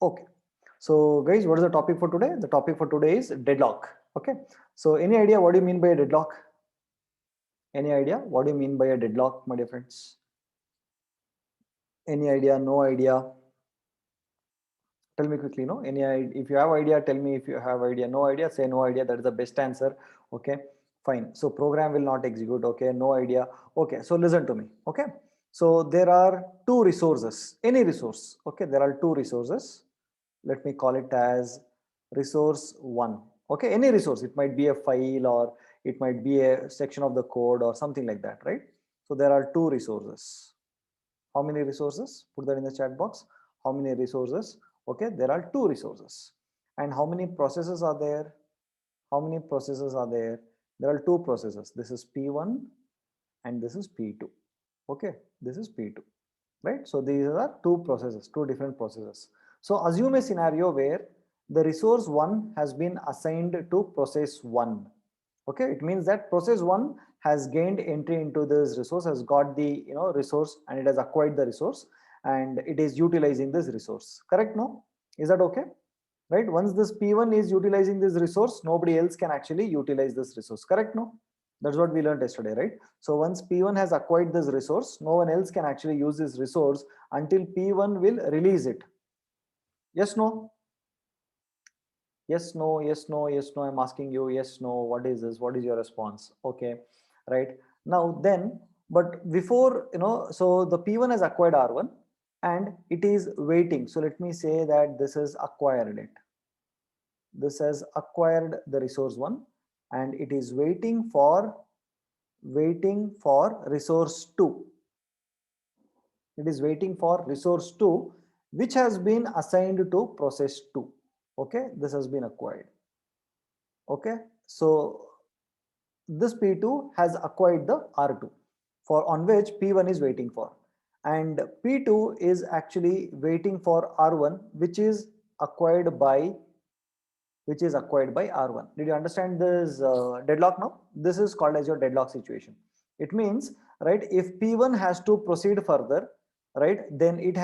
Okay. So guys, what is the topic for today? The topic for today is deadlock. Okay. So any idea what do you mean by a deadlock? Any idea? What do you mean by a deadlock, my dear friends? Any idea? No idea? Tell me quickly, no? If you have idea, tell me if you have idea. No idea, say no idea. That is the best answer. Okay. Fine. So program will not execute. Okay. No idea. Okay. So listen to me. Okay. So there are two resources, any resource. Okay. There are two resources. Let me call it as resource one. Okay. Any resource. It might be a file or it might be a section of the code or something like that, right? So there are two resources. How many resources? Put that in the chat box. How many resources? Okay, there are two resources. And how many processes are there? How many processes are there? There are two processes. This is P1 and this is P2. Okay, this is P2, right? So these are two processes, two different processes. So assume a scenario where the resource 1 has been assigned to process 1. Okay, it means that process 1 has gained entry into this resource, has got the resource, and it has acquired the resource, and it is utilizing this resource. Correct? No? Is that okay? Right? Once this P1 is utilizing this resource, nobody else can actually utilize this resource. Correct? No? That's what we learned yesterday, right? So once P1 has acquired this resource, no one else can actually use this resource until P1 will release it. Yes, no? Yes, no, yes, no, yes, no. I'm asking you, yes, no. What is this? What is your response? Okay, right. Now then, but before, so the P1 has acquired R1 and it is waiting. So let me say that this is acquired it. This has acquired the resource 1 and it is waiting for resource 2. It is waiting for resource 2 which has been assigned to process 2. Okay, this has been acquired. Okay, so this P2 has acquired the R2 for on which P1 is waiting for, and P2 is actually waiting for R1 which is acquired by R1. Did you understand this deadlock now? This is called as your deadlock situation. It means, right, if P1 has to proceed further, right, then it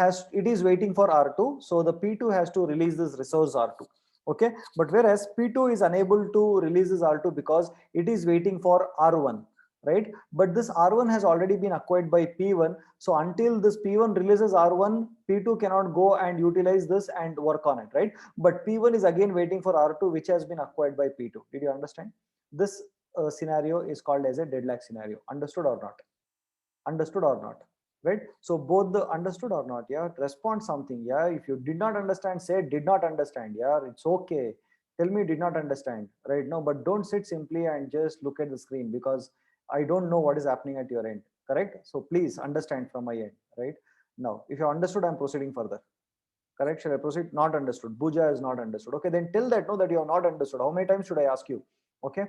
is waiting for R2. So the P2 has to release this resource R2. Okay. But whereas P2 is unable to release this R2 because it is waiting for R1, right? But this R1 has already been acquired by P1. So until this P1 releases R1, P2 cannot go and utilize this and work on it, right? But P1 is again waiting for R2 which has been acquired by P2. Did you understand? This scenario is called as a deadlock scenario. Understood or not? Understood or not? Right? So both the understood or not, yeah, respond something. Yeah, if you did not understand, say did not understand. Yeah, it's okay. Tell me did not understand, right? No, but don't sit simply and just look at the screen because I don't know what is happening at your end. Correct? So please understand from my end, right? Now if you understood, I'm proceeding further. Correct? Shall I proceed? Not understood. Buja is not understood. Okay, then tell that no that you have not understood. How many times should I ask you? Okay.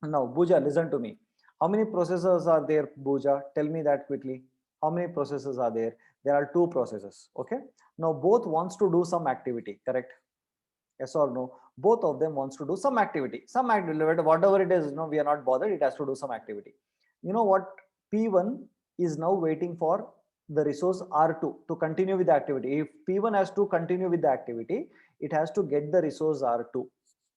Now, Buja, listen to me. How many processors are there, Buja? Tell me that quickly. How many processors are there? There are two processes. Okay. Now, both wants to do some activity. Correct? Yes or no? Both of them wants to do some activity. Some activity, whatever it is. No, we are not bothered. It has to do some activity. You know what? P1 is now waiting for the resource R2 to continue with the activity. If P1 has to continue with the activity, it has to get the resource R2.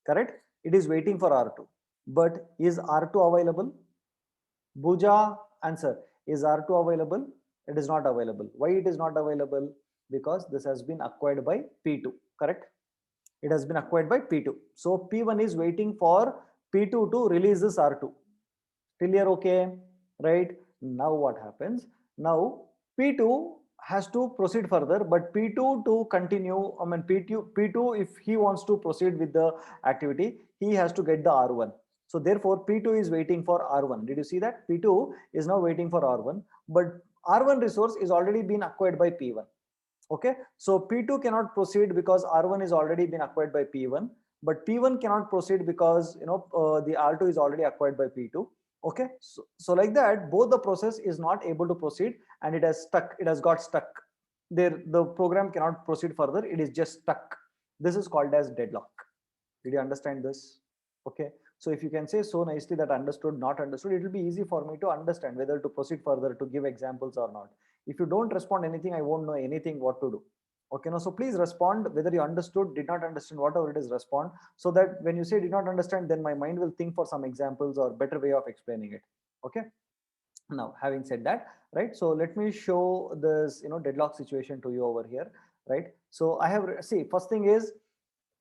Correct? It is waiting for R2. But is R2 available? Buja, answer. Is R2 available? It is not available. Why it is not available? Because this has been acquired by P2. Correct? It has been acquired by P2. So P1 is waiting for P2 to release this R2. Till here, okay? Right? Now what happens? Now P2 has to proceed further, but P2 to continue, I mean P2 if he wants to proceed with the activity, he has to get the R1. So therefore P2 is waiting for R1. Did you see that? P2 is now waiting for R1, but R1 resource is already been acquired by P1. Okay, so P2 cannot proceed because R1 is already been acquired by P1, but P1 cannot proceed because the R2 is already acquired by P2. Okay, so like that, both the process is not able to proceed and it has stuck. It has got stuck. There, the program cannot proceed further. It is just stuck. This is called as deadlock. Did you understand this? Okay. So if you can say so nicely that understood, not understood, it will be easy for me to understand whether to proceed further, to give examples or not. If you don't respond anything, I won't know anything what to do. Okay, now so please respond whether you understood, did not understand, whatever it is, respond, so that when you say did not understand, then my mind will think for some examples or better way of explaining it. Okay, now having said that, right, so let me show this, deadlock situation to you over here, right? So I have, see, first thing is,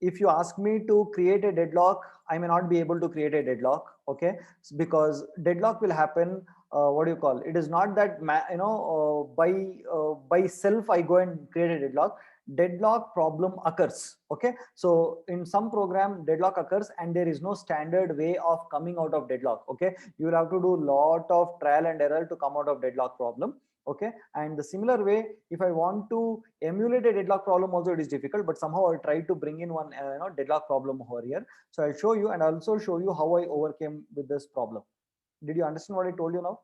if you ask me to create a deadlock, I may not be able to create a deadlock. Okay, because deadlock will happen, what do you call, it is not that by self I go and create a deadlock. Deadlock problem occurs. Okay, so in some program deadlock occurs and there is no standard way of coming out of deadlock. Okay, you will have to do lot of trial and error to come out of deadlock problem. Okay, and the similar way, if I want to emulate a deadlock problem also, it is difficult, but somehow I try to bring in one deadlock problem over here. So I'll show you, and I'll also show you how I overcame with this problem. Did you understand what I told you now?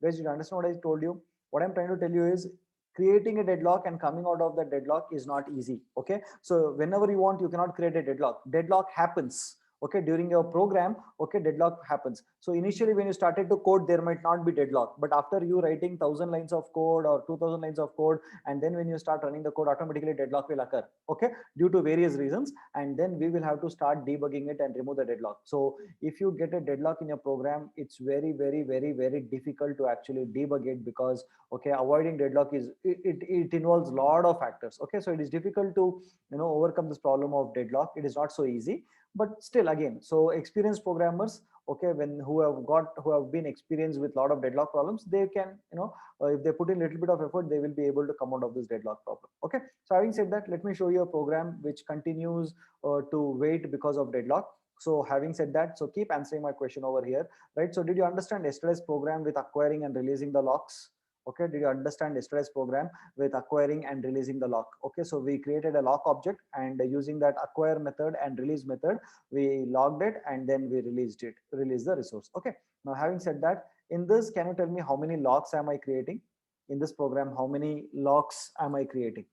Guys, did you understand what I told you? What I'm trying to tell you is, creating a deadlock and coming out of that deadlock is not easy. Okay, so whenever you want, you cannot create a deadlock. Deadlock happens. Okay, during your program, okay, deadlock happens. So initially when you started to code, there might not be deadlock, but after you writing 1,000 lines of code or 2,000 lines of code, and then when you start running the code, automatically deadlock will occur. Okay, due to various reasons, and then we will have to start debugging it and remove the deadlock. So if you get a deadlock in your program, it's very, very, very, very difficult to actually debug it, because okay, avoiding deadlock is, it involves a lot of factors. Okay, so it is difficult to overcome this problem of deadlock. It is not so easy, but still, again, so experienced programmers, okay, when who have been experienced with a lot of deadlock problems, they can, if they put in a little bit of effort, they will be able to come out of this deadlock problem. Okay, so having said that, let me show you a program which continues to wait because of deadlock. So having said that, so keep answering my question over here, right? So did you understand yesterday's program with acquiring and releasing the locks? Okay, did you understand yesterday's program with acquiring and releasing the lock? Okay, so we created a lock object, and using that acquire method and release method, we logged it and then we released the resource. Okay, now having said that, in this, can you tell me how many locks am I creating in this program? How many locks am I creating?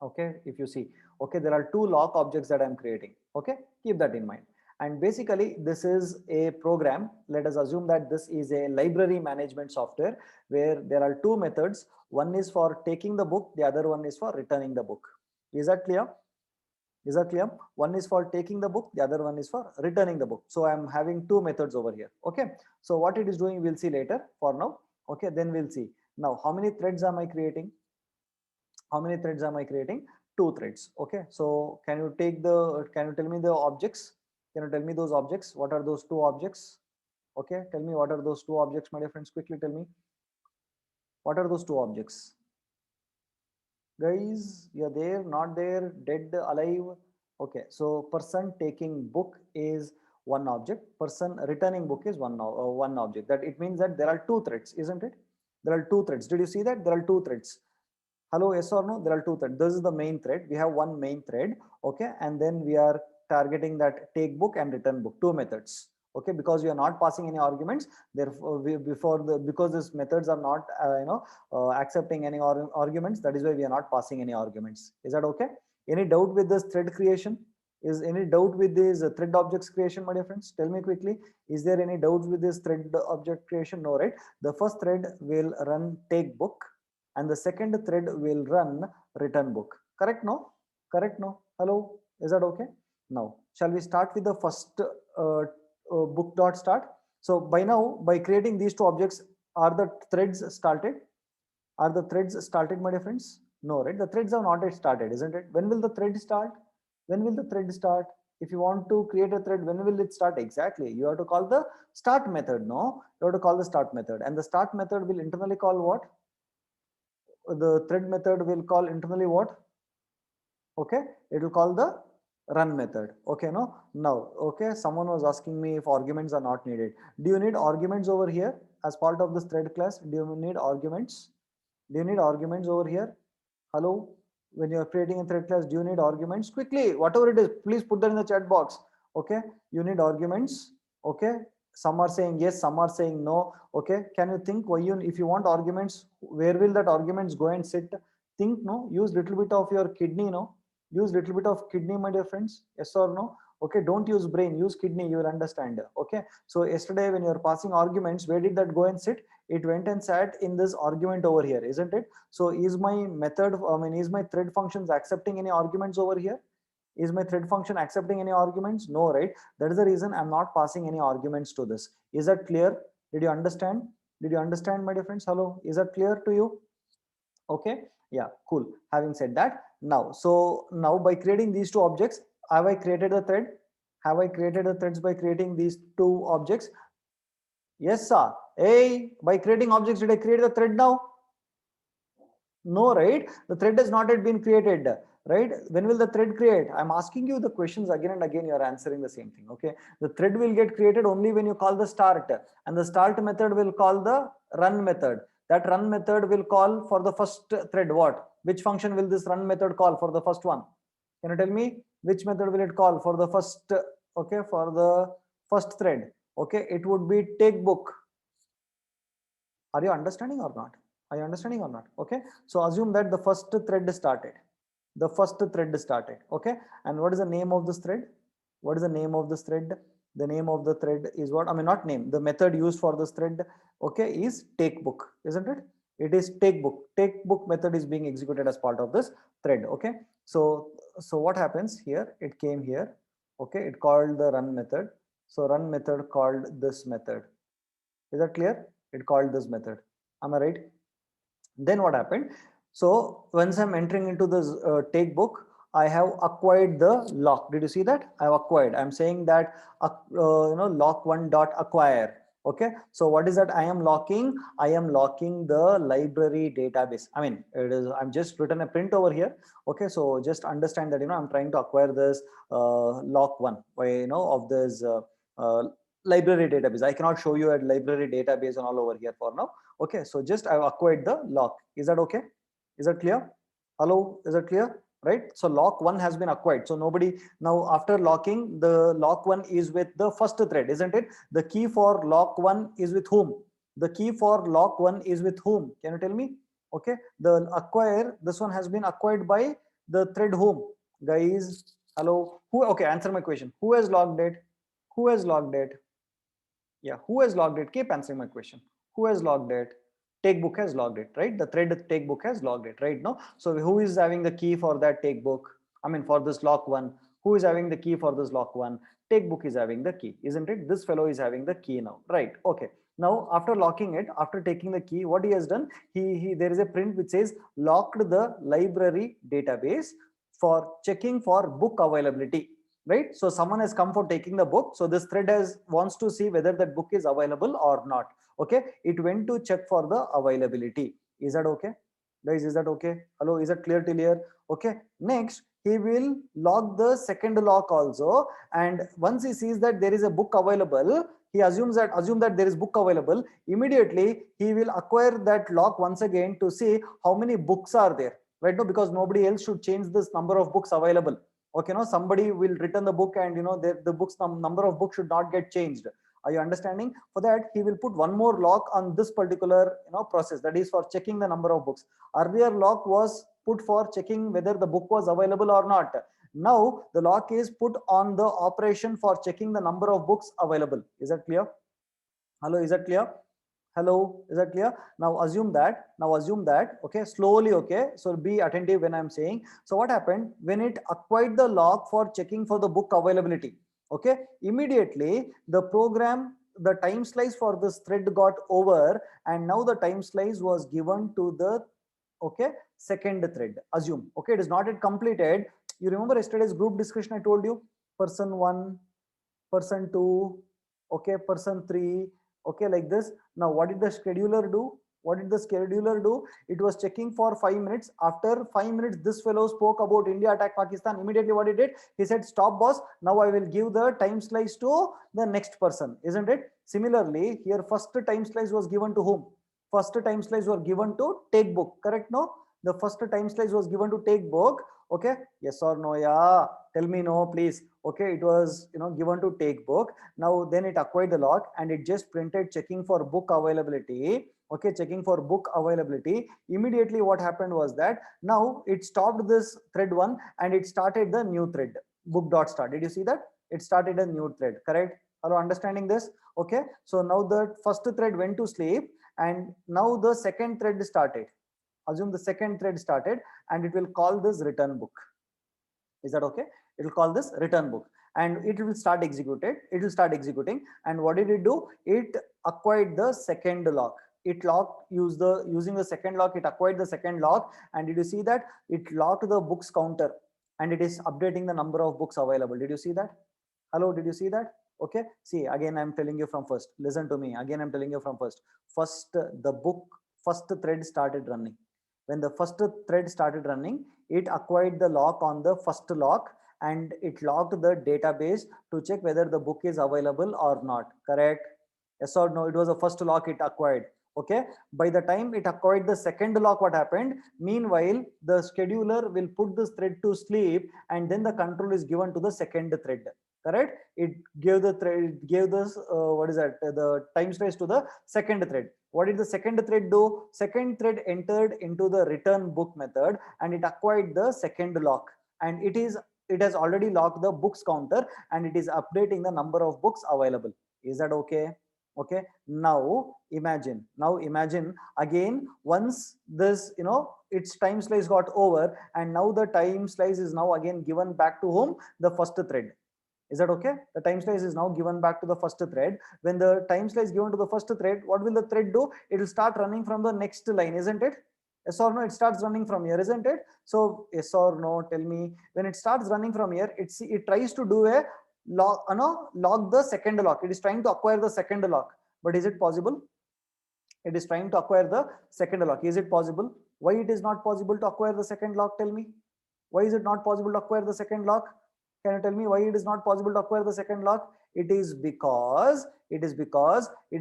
Okay, if you see, okay, there are two lock objects that I'm creating. Okay, keep that in mind. And basically this is a program. Let us assume that this is a library management software where there are two methods. One is for taking the book, the other one is for returning the book. Is that clear? Is that clear? One is for taking the book, the other one is for returning the book. So I'm having two methods over here. Okay, so what it is doing, we'll see later. For now, okay, then we'll see. Now how many threads am I creating? How many threads am I creating? Two threads. Okay, so can you tell me the objects? Can you tell me those objects? What are those two objects? Okay, tell me what are those two objects, my dear friends. Quickly tell me, what are those two objects? Guys, you're there, not there, dead, alive? Okay, so person taking book is one object, person returning book is one object. That it means that there are two threads, isn't it? There are two threads. Did you see that? There are two threads. Hello, yes or no? There are two threads. This is the main thread. We have one main thread. Okay, and then we are targeting that take book and return book, two methods. Okay, because we are not passing any arguments, therefore because these methods are not accepting any arguments, that is why we are not passing any arguments. Is that okay? Any doubt with this thread creation? Is any doubt with this thread objects creation, my dear friends? Tell me quickly, is there any doubts with this thread object creation? No, right? The first thread will run take book and the second thread will run return book. Correct? No? Correct? No? Hello? Is that okay? Now, shall we start with the first book dot start? So by now, by creating these two objects, are the threads started? Are the threads started, my dear friends? No, right? The threads have not yet started, isn't it? When will the thread start? When will the thread start? If you want to create a thread, when will it start? Exactly. You have to call the start method. No, you have to call the start method, and the start method will internally call what? The thread method will call internally what? Okay, it will call the run method. Okay, no, now, okay, someone was asking me if arguments are not needed. Do you need arguments over here as part of this thread class? Do you need arguments? Do you need arguments over here? Hello, when you are creating a thread class, do you need arguments? Quickly, whatever it is, please put that in the chat box. Okay, you need arguments. Okay, some are saying yes, some are saying no. Okay, can you think why you, if you want arguments, where will that arguments go and sit? Think, no, use little bit of your kidney, no, use little bit of kidney, my dear friends. Yes or no? Okay, don't use brain, use kidney, you will understand. Okay, so yesterday when you're passing arguments, where did that go and sit? It went and sat in this argument over here, isn't it? So is my method, I mean, is my thread functions accepting any arguments over here? Is my thread function accepting any arguments? No, right? That is the reason I'm not passing any arguments to this. Is that clear? Did you understand? Did you understand, my dear friends? Hello, is that clear to you? Okay, yeah, cool. Having said that, now, so now by creating these two objects, have I created a thread? Have I created the threads by creating these two objects? Yes, sir. Hey, by creating objects, did I create the thread now? No, right? The thread has not yet been created, right? When will the thread create? I'm asking you the questions again and again. You're answering the same thing. Okay. The thread will get created only when you call the start, and the start method will call the run method. That run method will call for the first thread. What? Which function will this run method call for the first one? Can you tell me which method will it call for the first? Okay, for the first thread. Okay, it would be take book. Are you understanding or not? Are you understanding or not? Okay, so assume that the first thread started. The first thread started. Okay, and what is the name of this thread? What is the name of this thread? The name of the thread is what? I mean, not name. The method used for this thread, okay, is take book, isn't it? It is take book. Take book method is being executed as part of this thread. Okay, so what happens here? It came here. Okay, it called the run method. So run method called this method. Is that clear? It called this method. Am I right? Then what happened? So once I'm entering into this take book, I have acquired the lock. Did you see that? I have acquired. I'm saying that lock1 dot acquire. Okay, so what is that I am locking? I am locking the library database. I mean, it is, I'm just written a print over here. Okay, so just understand that, I'm trying to acquire this lock1 by, of this library database. I cannot show you a library database and all over here for now. Okay, so just I've acquired the lock. Is that okay? Is that clear? Hello, is that clear? Right, so lock one has been acquired. So nobody, now after locking, the lock one is with the first thread, isn't it? The key for lock one is with whom? The key for lock one is with whom? Can you tell me? Okay, the acquire, this one has been acquired by the thread whom? Guys, hello, who? Okay, answer my question. Who has logged it? Who has logged it? Yeah, who has logged it? Keep answering my question. Who has logged it? Take book has logged it, right? The thread take book has logged it, right? No, so who is having the key for that take book? I mean, for this lock one, who is having the key for this lock one? Take book is having the key, isn't it? This fellow is having the key now, right? Okay, now after locking it, after taking the key, what he has done, he there is a print which says locked the library database for checking for book availability, right? So someone has come for taking the book, so this thread has wants to see whether that book is available or not. Okay, it went to check for the availability. Is that okay, guys? Is that okay? Hello, is that clear till here? Okay, next he will log the second lock also, and once he sees that there is a book available, he assume that there is book available. Immediately he will acquire that lock once again to see how many books are there, right? No, because nobody else should change this number of books available. Okay, no, somebody will return the book, and the books number of books should not get changed. Are you understanding? For that, he will put one more lock on this particular process, that is for checking the number of books. Earlier lock was put for checking whether the book was available or not. Now the lock is put on the operation for checking the number of books available. Is that clear? Hello, is that clear? Hello, is that clear? Now assume that, okay, slowly, okay, so be attentive when I'm saying. So what happened when it acquired the lock for checking for the book availability? Okay, immediately the program, the time slice for this thread got over, and now the time slice was given to the, okay, second thread. Assume, okay, it is not yet completed. You remember yesterday's group discussion? I told you person 1, person 2, okay, person 3, okay, like this. Now what did the scheduler do? What did the scheduler do? It was checking for 5 minutes. After 5 minutes, this fellow spoke about India attack Pakistan. Immediately what he did, he said, stop boss, now I will give the time slice to the next person, isn't it? Similarly here, first time slice was given to whom? First time slice were given to take book, correct? No, the first time slice was given to take book. Okay, yes or no? Yeah, tell me no please. Okay, it was given to take book. Now then it acquired the lock, and it just printed checking for book availability. Okay, checking for book availability. Immediately what happened was that now it stopped this thread one, and it started the new thread book dot start. Did you see that? it started a new thread, correct? Hello, understanding this? Okay, so now the first thread went to sleep and now the second thread started. Assume the second thread started and it will call this return book. Is that okay? It will call this return book and it will start executed. It will start executing. And what did it do? It acquired the second lock. It locked using the second lock. It acquired the second lock. And did you see that it locked the books counter and it is updating the number of books available? Did you see that? Hello, did you see that? Okay. See, again, I'm telling you from first. Listen to me. Again, I'm telling you from first. First, the book, first thread started running. When the first thread started running, it acquired the lock on the first lock and it locked the database to check whether the book is available or not. Correct? Yes or no? It was the first lock it acquired. Okay. By the time it acquired the second lock, what happened? Meanwhile, the scheduler will put this thread to sleep and then the control is given to the second thread. Correct? It gave the thread, gave this what is that? The time slice to the second thread. What did the second thread do? Second thread entered into the return book method and it acquired the second lock and it has already locked the books counter and it is updating the number of books available. Is that okay? Okay. Now imagine again, once this, its time slice got over and now the time slice is now again given back to whom? The first thread. Is that okay? The time slice is now given back to the first thread. When the time slice given to the first thread, what will the thread do? It will start running from the next line, isn't it? Yes or no? It starts running from here, isn't it? So yes or no, tell me. When it starts running from here, it tries to do a lock, lock the second lock. It is trying to acquire the second lock. But is it possible? It is trying to acquire the second lock. Is it possible? Why it is not possible to acquire the second lock? Tell me. Why is it not possible to acquire the second lock? Can you tell me why it is not possible to acquire the second lock? It is because it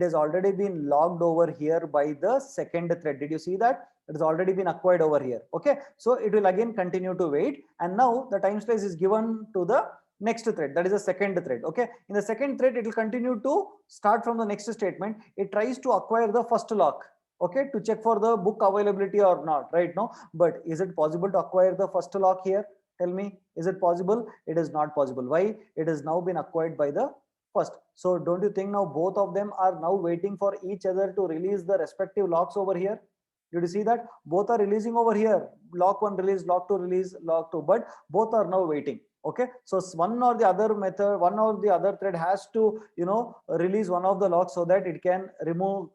has already been logged over here by the second thread. Did you see that? It has already been acquired over here. Okay, so it will again continue to wait, and now the time slice is given to the next thread, that is the second thread. Okay, in the second thread it will continue to start from the next statement. It tries to acquire the first lock, okay, to check for the book availability or not, right? Now, but is it possible to acquire the first lock here? Tell me, is it possible? It is not possible. Why? It has now been acquired by the first. So don't you think now both of them are now waiting for each other to release the respective locks over here? Did you see that? Both are releasing over here. Lock one release, lock two release, lock two, but both are now waiting. Okay, so one or the other method, one or the other thread has to, release one of the locks so that it can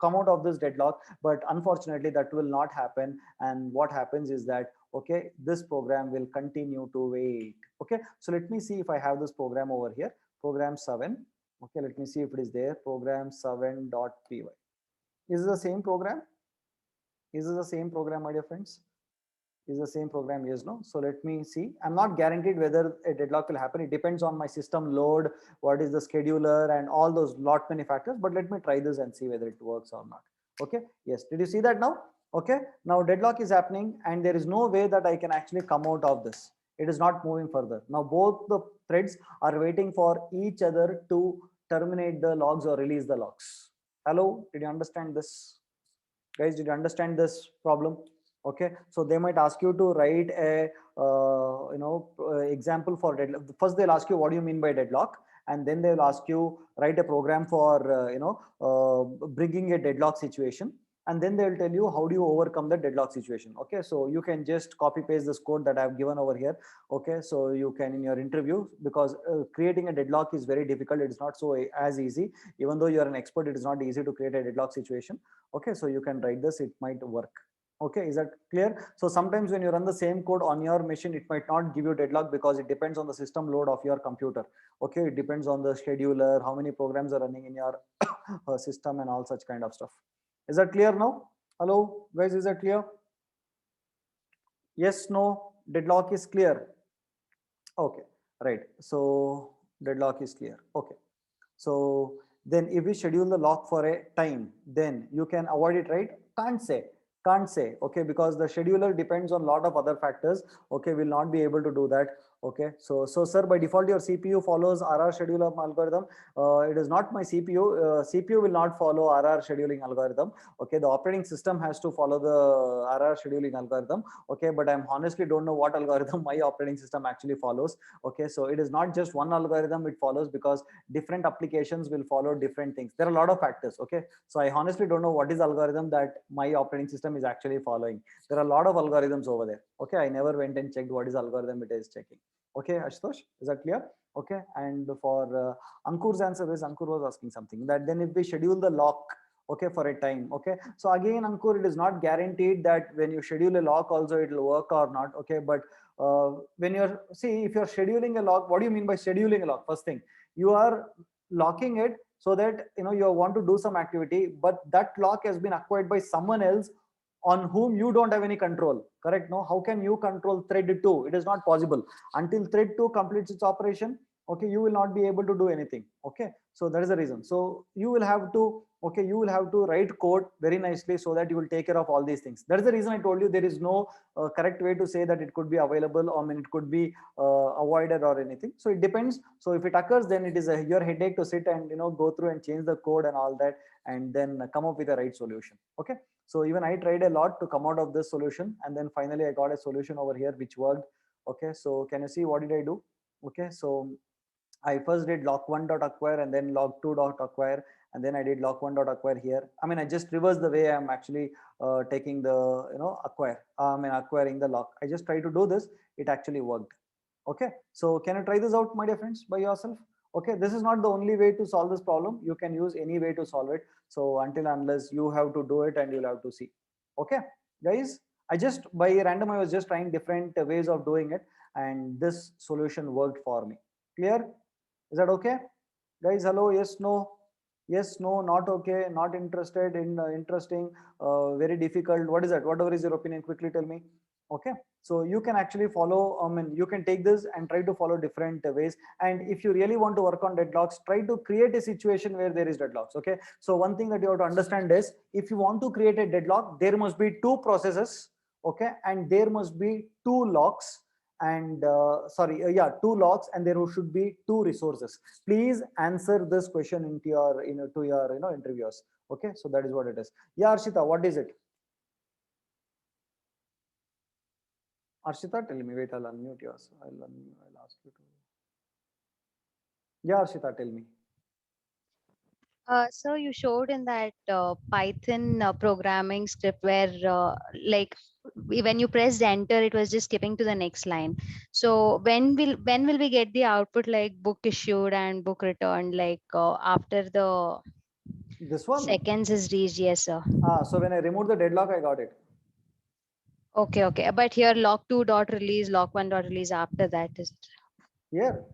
come out of this deadlock. But unfortunately, that will not happen. And what happens is that, okay, this program will continue to wait. Okay, so let me see if I have this program over here, program 7. Okay, let me see if it is there, program 7.py. Is it the same program? Is this the same program, my dear friends? Is the same program? Yes, no? So let me see. I'm not guaranteed whether a deadlock will happen. It depends on my system load, what is the scheduler, and all those lot many factors. But let me try this and see whether it works or not. Okay. Yes. Did you see that now? Okay. Now deadlock is happening and there is no way that I can actually come out of this. It is not moving further. Now both the threads are waiting for each other to terminate the logs or release the logs. Hello. Did you understand this? Guys, did you understand this problem? Okay, so they might ask you to write a example for deadlock. First they'll ask you what do you mean by deadlock, and then they'll ask you write a program for bringing a deadlock situation, and then they'll tell you how do you overcome the deadlock situation. Okay, so you can just copy paste this code that I've given over here. Okay, so you can in your interview, because creating a deadlock is very difficult. It's not so as easy. Even though you're an expert, it is not easy to create a deadlock situation. Okay, so you can write this, it might work. Okay, is that clear? So sometimes when you run the same code on your machine, it might not give you deadlock because it depends on the system load of your computer. Okay, it depends on the scheduler, how many programs are running in your system and all such kind of stuff. Is that clear now? Hello, guys, is that clear? Yes, no, deadlock is clear. Okay, right. So deadlock is clear. Okay. So then if we schedule the lock for a time, then you can avoid it, right? Can't say. Can't say, okay, because the scheduler depends on a lot of other factors. Okay, will not be able to do that. Okay, so sir, by default your CPU follows RR scheduler algorithm. It is not my CPU. CPU will not follow RR scheduling algorithm. Okay, the operating system has to follow the RR scheduling algorithm. Okay, but I'm honestly don't know what algorithm my operating system actually follows. Okay, so it is not just one algorithm it follows, because different applications will follow different things. There are a lot of factors. Okay, so I honestly don't know what is algorithm that my operating system is actually following. There are a lot of algorithms over there. Okay, I never went and checked what is algorithm it is checking. Okay, Ashutosh, is that clear? Okay, and for Ankur's answer is, Ankur was asking something, that then if we schedule the lock, okay, for a time. Okay, so again, Ankur, it is not guaranteed that when you schedule a lock also it will work or not. Okay, but when you're, see, if you're scheduling a lock, what do you mean by scheduling a lock? First thing, you are locking it so that you want to do some activity, but that lock has been acquired by someone else on whom you don't have any control. Correct? No, how can you control thread 2? It is not possible until thread 2 completes its operation. Okay, you will not be able to do anything. Okay, so that is the reason. So you will have to, okay, you will have to write code very nicely so that you will take care of all these things. That is the reason I told you there is no correct way to say that it could be available, or I mean it could be avoided or anything. So it depends. So if it occurs, then it is your headache to sit and go through and change the code and all that, and then come up with the right solution. Okay, so even I tried a lot to come out of this solution, and then finally I got a solution over here which worked. Okay, so can you see what did I do? Okay, so I first did lock1.acquire and then log2.acquire, and then I did lock1.acquire here. I mean, I just reversed the way I'm actually taking the acquire. I mean, acquiring the lock. I just tried to do this. It actually worked. Okay, so can you try this out, my dear friends, by yourself? Okay, this is not the only way to solve this problem. You can use any way to solve it. So until unless you have to do it, and you'll have to see. Okay, guys, I just by random I was just trying different ways of doing it, and this solution worked for me. Clear? Is that okay? Guys, hello, yes, no, yes, no, not okay, not interested in interesting, very difficult. What is that? Whatever is your opinion, quickly tell me. Okay, so you can actually follow, I mean, you can take this and try to follow different ways. And if you really want to work on deadlocks, try to create a situation where there is deadlocks. Okay, so one thing that you have to understand is, if you want to create a deadlock, there must be two processes. Okay, and there must be two locks, and yeah, two locks, and there should be two resources. Please answer this question into your to your interviewers. Okay, so that is what it is. Yeah, Arshita, what is it? Arshita, tell me. Wait, I'll unmute yours. I'll ask you to. Yeah, Arshita, tell me. So you showed in that Python programming script where like when you pressed enter, it was just skipping to the next line. So when will we get the output like book issued and book returned, like after the This one. seconds is reached? Yes, sir. So when I removed the deadlock, I got it. Okay, okay. But here lock two dot release, lock one dot release after that is it? Here.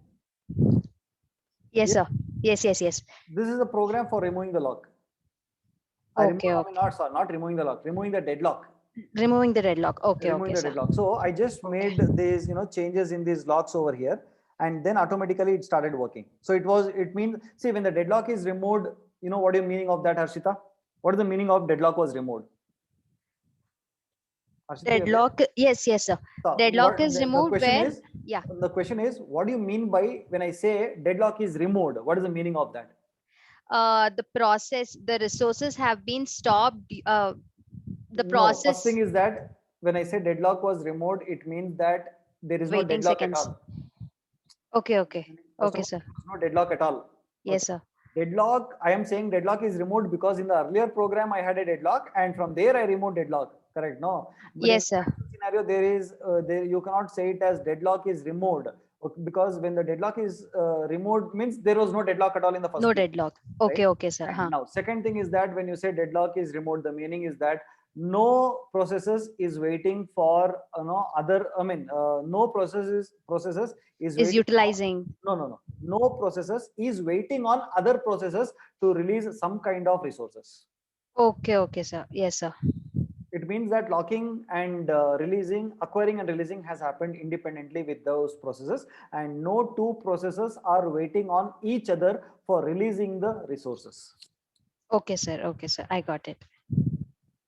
Yes, Yes. sir. Yes, yes, yes. This is a program for removing the lock. I remove. Okay, I mean, okay. not sorry, not removing the lock. Removing the deadlock. Removing the deadlock. Okay, Removing okay, the sir. deadlock. So I just Okay. made these changes in these locks over here, and then automatically it started working. So it means, see, when the deadlock is removed, what is the meaning of that, Harshita? What is the meaning of deadlock was removed? Harshita, you're there? Deadlock. Yes, yes, sir. So Deadlock what is the removed question where, is, yeah, what do you mean by when I say deadlock is removed? What is the meaning of that? the process, the resources have been stopped. The No, first process thing is that when I say deadlock was removed, it means that there is no waiting deadlock at seconds. all. Okay, okay, First of okay, all, sir. there was no deadlock at all. Yes, Okay. sir. Deadlock, I am saying deadlock is removed because in the earlier program I had a deadlock, and from there I removed deadlock. Correct? No. But in Yes, the sir. actual scenario, there you cannot say it as deadlock is removed. Okay, because when the deadlock is removed means there was no deadlock at all in the first No place. deadlock. Right? Okay, okay, sir. And Huh. now second thing is that when you say deadlock is removed, the meaning is that no processes is waiting for other, I mean no processes is Is waiting for, utilizing. no processes is waiting on other processes to release some kind of resources. Okay, okay, sir. Yes, sir. It means that locking and releasing, acquiring and releasing has happened independently with those processes, and no two processes are waiting on each other for releasing the resources. Okay, sir. Okay, sir. I got it.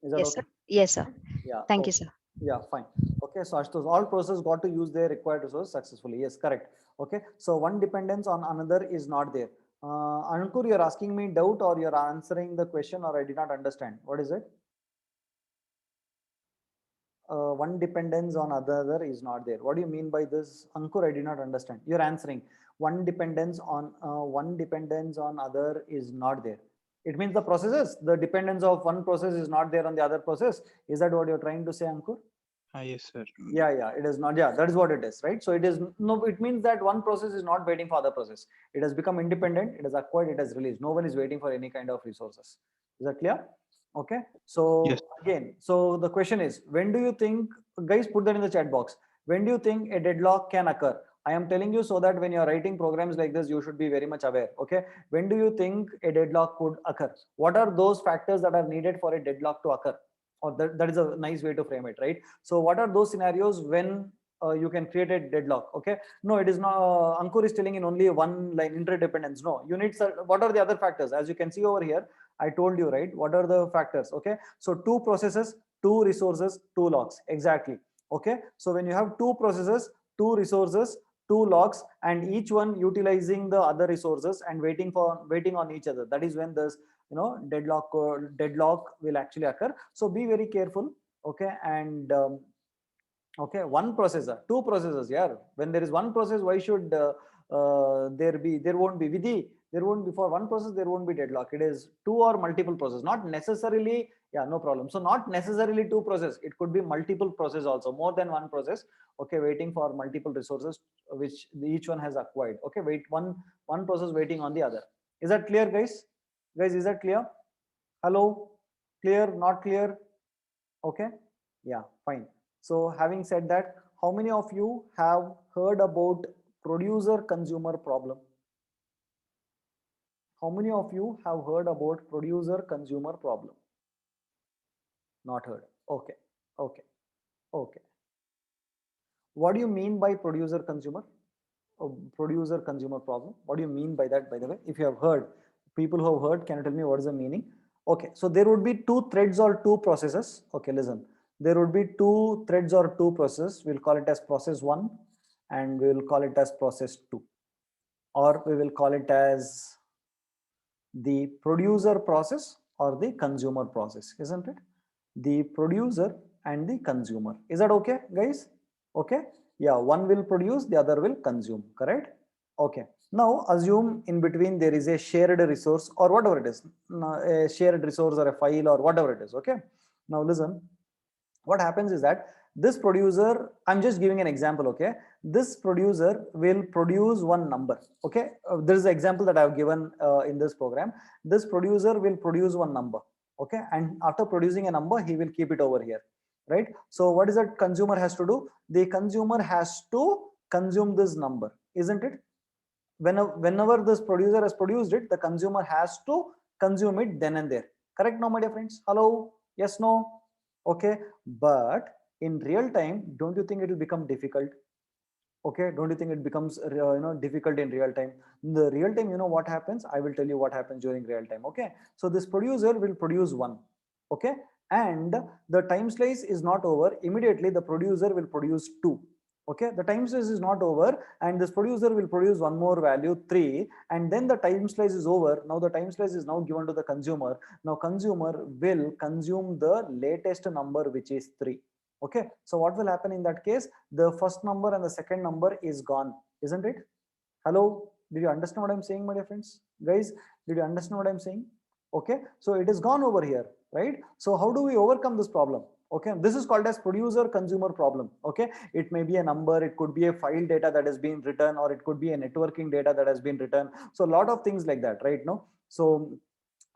Is that Yes, sir. okay? Yes, sir. Yeah. Thank you, Okay. sir. Yeah, fine. Okay, so Ashutosh, all processes got to use their required resource successfully. Yes, correct. Okay, so one dependence on another is not there. Ankur, you're asking me doubt or you're answering the question or I did not understand. What is it? One dependence on other is not there. What do you mean by this? Ankur, I did not understand. You're answering one dependence on other is not there. It means the processes, the dependence of one process is not there on the other process. Is that what you're trying to say, Ankur? Yes, sir. Yeah, it is not. Yeah, that is what it is, right? So it is no, it means that one process is not waiting for other process. It has become independent, it has acquired, it has released. No one is waiting for any kind of resources. Is that clear? Okay. Yes. So again, so the question is, when do you think, guys, put that in the chat box. When do you think a deadlock can occur? I am telling you so that when you are writing programs like this, you should be very much aware. Okay. When do you think a deadlock could occur? What are those factors that are needed for a deadlock to occur? Or that is a nice way to frame it, right? So what are those scenarios when you can create a deadlock? Okay, no, it is not. Ankur is telling in only one line interdependence. No, you need. What are the other factors? As you can see over here, I told you, right? What are the factors? Okay, so two processes, two resources, two locks. Exactly. Okay, so when you have two processes, two resources, two locks, and each one utilizing the other resources and waiting on each other, that is when this deadlock will actually occur. So be very careful. Okay, and okay, one processor, two processors. Yeah, when there is one process, why should there won't be vidhi, there won't be, for one process there won't be deadlock. It is two or multiple process, not necessarily. Yeah, no problem. So not necessarily two process, it could be multiple process also, more than one process. Okay, waiting for multiple resources which each one has acquired. Okay, wait, one process waiting on the other. Is that clear, guys? Guys, is that clear? Hello? Clear? Not clear? Okay. Yeah, fine. So having said that, how many of you have heard about producer consumer problem? How many of you have heard about producer consumer problem? Not heard. Okay. Okay. Okay. What do you mean by producer consumer? Producer consumer problem? What do you mean by that, by the way? If you have heard, people who have heard, can you tell me what is the meaning? Okay, so there would be two threads or two processes. Okay, listen, there would be two threads or two processes. We'll call it as process one and we will call it as process two, or we will call it as the producer process or the consumer process, isn't it? The producer and the consumer. Is that okay, guys? Okay. Yeah, one will produce, the other will consume, correct? Okay. Now assume in between there is a shared resource or whatever it is, a shared resource or a file or whatever it is. Okay. Now listen, what happens is that this producer, I'm just giving an example. Okay, this producer will produce one number. Okay, there is an example that I've given in this program. This producer will produce one number. Okay, and after producing a number, he will keep it over here, right? So what is that consumer has to do? The consumer has to consume this number, isn't it? Whenever this producer has produced it, the consumer has to consume it then and there. Correct now, my dear friends? Hello? Yes, no? Okay, but in real time, don't you think it will become difficult? Okay, don't you think it becomes difficult in real time? In the real time, you know what happens? I will tell you what happens during real time. Okay, so this producer will produce one. Okay, and the time slice is not over. Immediately, the producer will produce two. Okay, the time slice is not over, and this producer will produce one more value, three, and then the time slice is over. Now the time slice is now given to the consumer. Now consumer will consume the latest number, which is three. Okay, so what will happen in that case? The first number and the second number is gone, isn't it? Hello, did you understand what I'm saying, my dear friends? Guys, did you understand what I'm saying? Okay, so it is gone over here, right? So how do we overcome this problem? Okay, this is called as producer consumer problem. Okay, it may be a number, it could be a file data that has been written, or it could be a networking data that has been written. So a lot of things like that, right? Now, so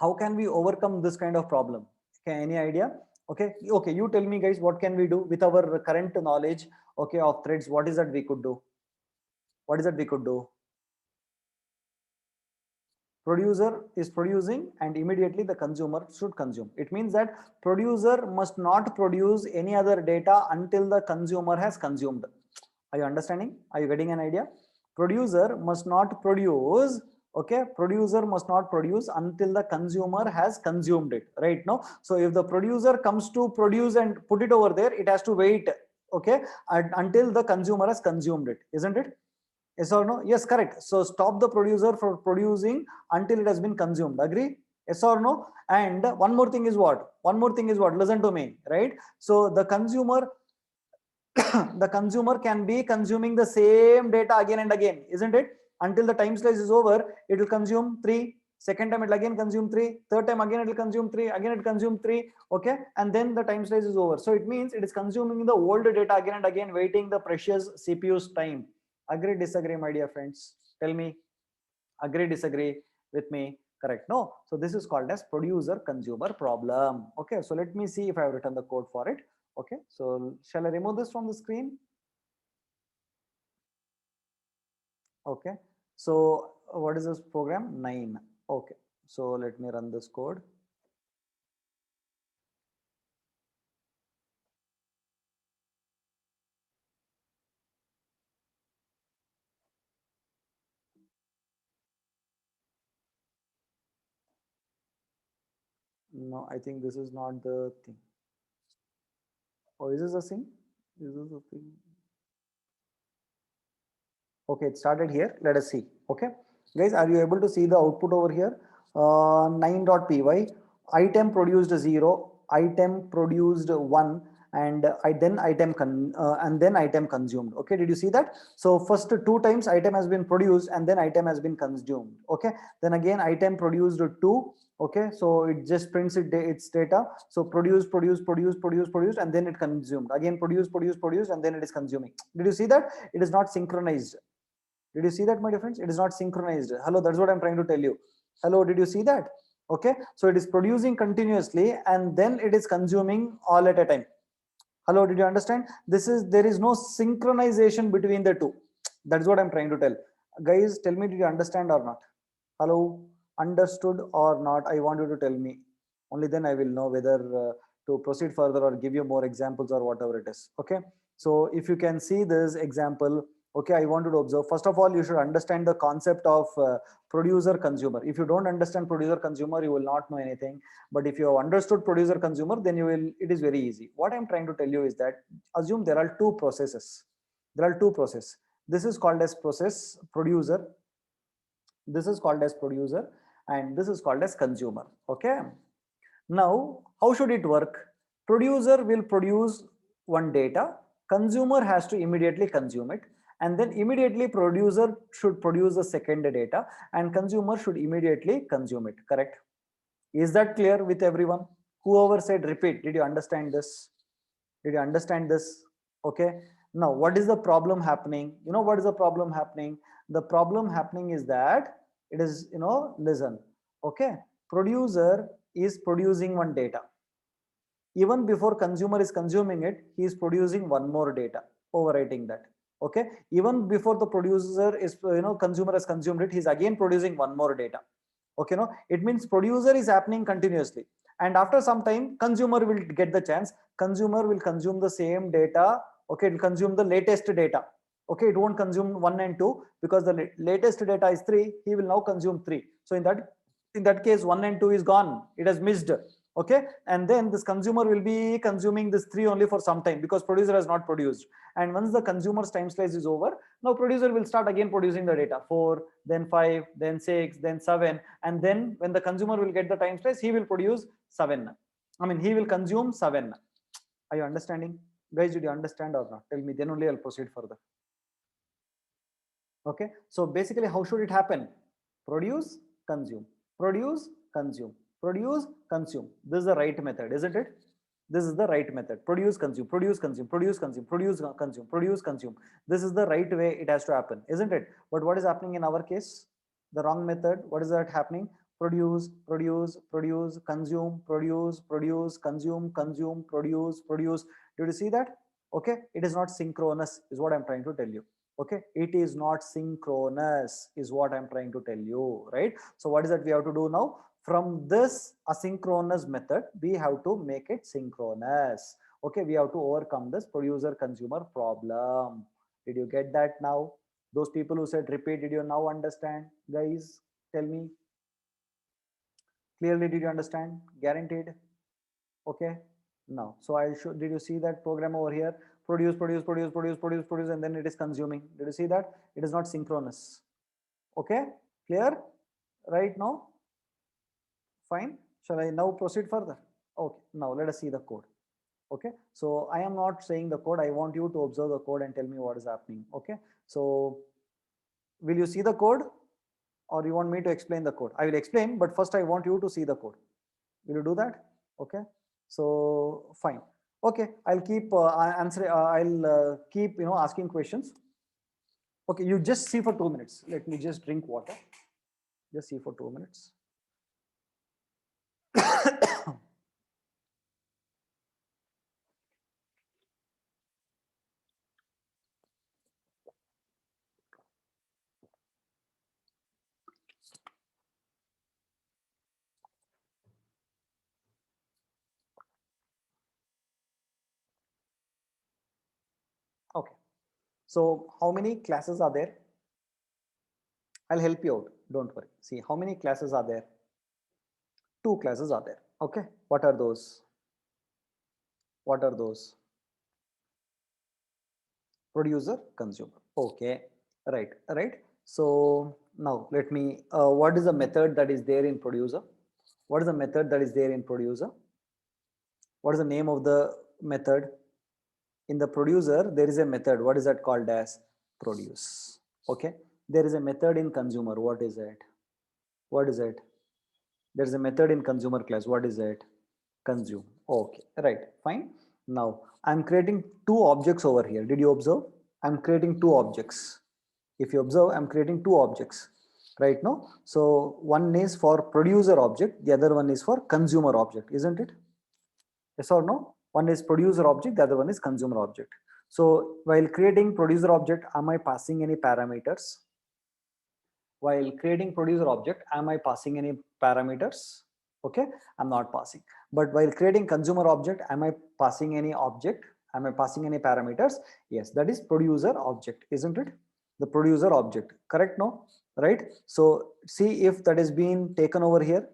how can we overcome this kind of problem? Okay, any idea? Okay, you tell me, guys, what can we do with our current knowledge, okay, of threads? What is that we could do? What is that we could do? Producer is producing and immediately the consumer should consume. It means that producer must not produce any other data until the consumer has consumed. Are you understanding? Are you getting an idea? Producer must not produce Okay, producer must not produce until the consumer has consumed it, right? Now, so if the producer comes to produce and put it over there, it has to wait, okay, until the consumer has consumed it, isn't it? Yes or no? Yes, correct. So stop the producer for producing until it has been consumed. Agree? Yes or no? And one more thing is what? One more thing is what? Listen to me, right? So the consumer, the consumer can be consuming the same data again and again, isn't it? Until the time slice is over, it will consume 3. Second time it will again consume 3. Third time again it will consume 3. Again it consume 3. Okay, and then the time slice is over. So it means it is consuming the old data again and again, waiting the precious CPU's time. Agree, disagree, my dear friends? Tell me. Agree, disagree with me? Correct? No. So this is called as producer consumer problem. Okay, so let me see if I have written the code for it. Okay, so shall I remove this from the screen? Okay, so what is this program? 9. Okay, so let me run this code. No, I think this is not the thing. Oh, is this a thing? Is this a thing? Okay, it started here. Let us see. Okay, guys, are you able to see the output over here? 9.py item produced 0, item produced 1, and then item consumed. Okay, did you see that? So first 2 times item has been produced and then item has been consumed. Okay, then again item produced 2. Okay, so it just prints its data. So produce, and then it consumed. Again produce, and then it is consuming. Did you see that? It is not synchronized. Did you see that, my dear friends? It is not synchronized. Hello, that's what I'm trying to tell you. Hello, did you see that? Okay, so it is producing continuously and then it is consuming all at a time. Hello, did you understand? There is no synchronization between the two. That's what I'm trying to tell. Guys, tell me, did you understand or not? Hello, understood or not? I want you to tell me. Only then I will know whether to proceed further or give you more examples or whatever it is. Okay, so if you can see this example, okay, I want you to observe. First of all, you should understand the concept of producer consumer. If you don't understand producer consumer, you will not know anything. But if you have understood producer consumer, then you will, it is very easy. What I'm trying to tell you is that assume there are two processes. There are two processes. This is called as process producer. This is called as producer and this is called as consumer. Okay, now how should it work? Producer will produce one data, consumer has to immediately consume it, and then immediately producer should produce the second data and consumer should immediately consume it. Correct? Is that clear with everyone? Whoever said repeat, did you understand this? Did you understand this? Okay, now what is the problem happening? You know what is the problem happening? The problem happening is that it is, listen. Okay, producer is producing one data. Even before consumer is consuming it, he is producing one more data, overwriting that. Okay, even before the producer is, consumer has consumed it, he's again producing one more data. Okay, no, it means producer is happening continuously, and after some time consumer will get the chance. Consumer will consume the same data. Okay, it will consume the latest data. Okay, it won't consume 1 and 2 because the latest data is 3. He will now consume 3. So in that case 1 and 2 is gone, it has missed. Okay, and then this consumer will be consuming this 3 only for some time because producer has not produced. And once the consumer's time slice is over, now producer will start again producing the data, 4, then 5, then 6, then 7, and then when the consumer will get the time slice, he will produce 7. I mean, he will consume 7. Are you understanding? Guys, did you understand or not? Tell me, then only I'll proceed further. Okay, so basically how should it happen? Produce, consume, produce, consume, produce, consume. This is the right method, isn't it? This is the right method. Produce, consume, produce, consume, produce, consume, produce, consume, produce, consume. This is the right way it has to happen, isn't it? But what is happening in our case? The wrong method. What is that happening? Produce, produce, produce, consume, produce, produce, consume, consume, produce, produce. Did you see that? Okay, it is not synchronous is what I'm trying to tell you. Okay, it is not synchronous is what I'm trying to tell you, right? So what is that we have to do now? From this asynchronous method, we have to make it synchronous. Okay, we have to overcome this producer consumer problem. Did you get that now? Those people who said repeat, did you now understand, guys? Tell me clearly. Did you understand? Guaranteed. Okay. Now, so I should, did you see that program over here? Produce, produce, produce, produce, produce, produce, and then it is consuming. Did you see that? It is not synchronous. Okay, clear right now? Fine. Shall I now proceed further? Okay, now let us see the code. Okay, so I am not saying the code. I want you to observe the code and tell me what is happening. Okay, so will you see the code or you want me to explain the code? I will explain, but first I want you to see the code. Will you do that? Okay, so fine. Okay, I'll keep answering. I'll keep asking questions. Okay, you just see for 2 minutes. Let me just drink water. Just see for 2 minutes. Okay, so how many classes are there? I'll help you out. Don't worry. See, how many classes are there? 2 classes are there. Okay, what are those? What are those? Producer, consumer. Okay, right. So now let me, what is the method that is there in producer? What is the method that is there in producer? What is the name of the method? In the producer, there is a method. What is that called as? Produce. Okay, there is a method in consumer. What is it? What is it? There's a method in consumer class. What is it? Consume. Okay, right, fine. Now I'm creating 2 objects over here. Did you observe? I'm creating 2 objects. If you observe, I'm creating 2 objects right now. So one is for producer object, the other one is for consumer object, isn't it? Yes or no? One is producer object, the other one is consumer object. So while creating producer object, am I passing any parameters? While creating producer object, am I passing any parameters? Okay, I'm not passing. But while creating consumer object, am I passing any object? Am I passing any parameters? Yes, that is producer object, isn't it? The producer object, correct? No, right? So see if that is being taken over here.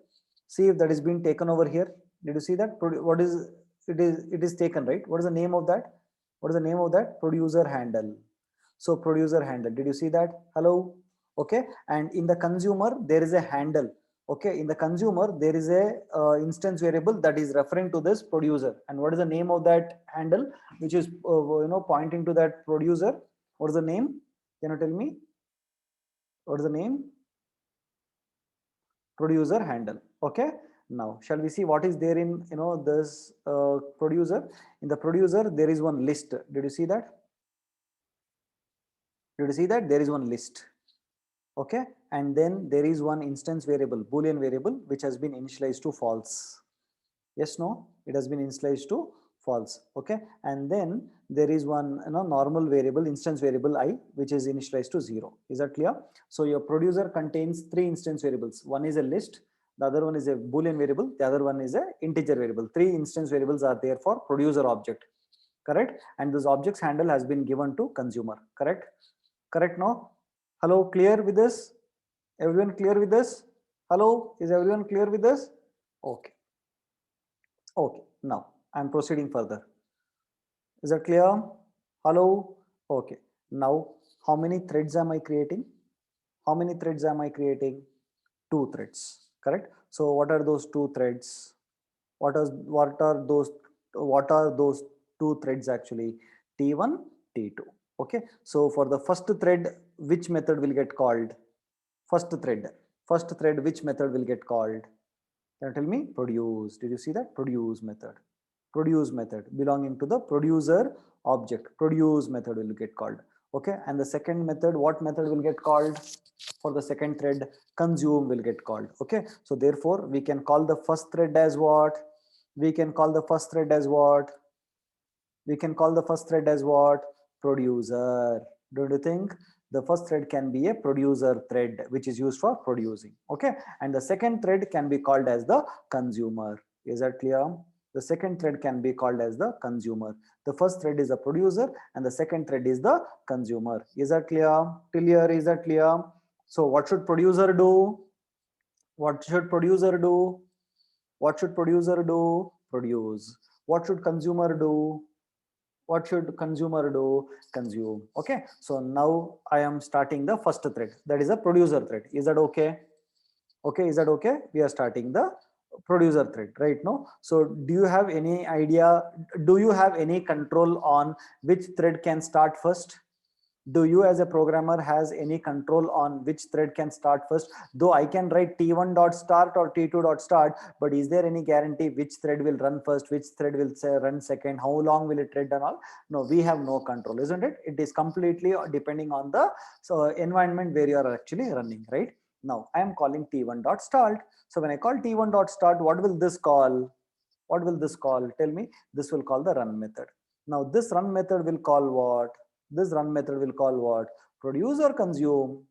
See if that is being taken over here. Did you see that? What is it? Is taken, right? What is the name of that? What is the name of that? Producer handle. So producer handle. Did you see that? Hello. Okay, and in the consumer there is a handle. Okay, in the consumer there is a instance variable that is referring to this producer. And what is the name of that handle which is pointing to that producer? What is the name? Can you tell me? What is the name? Producer handle. Okay, now shall we see what is there in this producer? In the producer there is one list. Did you see that? Did you see that? There is one list. Okay, and then there is one instance variable, boolean variable, which has been initialized to false. Yes, no, it has been initialized to false. Okay, and then there is one normal variable, instance variable I, which is initialized to 0. Is that clear? So your producer contains 3 instance variables. One is a list, the other one is a boolean variable, the other one is a integer variable. 3 instance variables are there for producer object, correct? And this object's handle has been given to consumer, correct? Correct, no? Hello, clear with this? Everyone clear with this? Hello, is everyone clear with this? Okay. Okay, now I'm proceeding further. Is that clear? Hello? Okay. Now, how many threads am I creating? How many threads am I creating? 2 threads, correct? So what are those 2 threads? What are those 2 threads actually? T1, T2. Okay, so for the first thread, which method will get called? First thread, which method will get called? Can you tell me? Produce. Did you see that? Produce method belonging to the producer object. Produce method will get called. Okay, and the second method, what method will get called? For the second thread, consume will get called. Okay, so therefore we can call the first thread as what? We can call the first thread as what? We can call the first thread as what? Producer. Don't you think? The first thread can be a producer thread, which is used for producing. Okay, and the second thread can be called as the consumer. Is that clear? The second thread can be called as the consumer. The first thread is the producer and the second thread is the consumer. Is that clear? Till here, is that clear? So what should producer do? What should producer do? What should producer do? Produce. What should consumer do? What should consumer do? Consume. Okay, so now I am starting the first thread, that is a producer thread. Is that okay? Okay, is that okay? We are starting the producer thread right now. So do you have any idea, do you have any control on which thread can start first? Do you as a programmer has any control on which thread can start first? Though I can write t1 dot start or t2 dot start, but is there any guarantee which thread will run first, which thread will say run second, how long will it thread and all? No, we have no control, isn't it? It is completely depending on the environment where you are actually running, right? Now I am calling t1 dot start. So when I call t1 dot start, what will this call? What will this call? Tell me. This will call the run method. Now this run method will call what? This run method will call what? Produce or consume?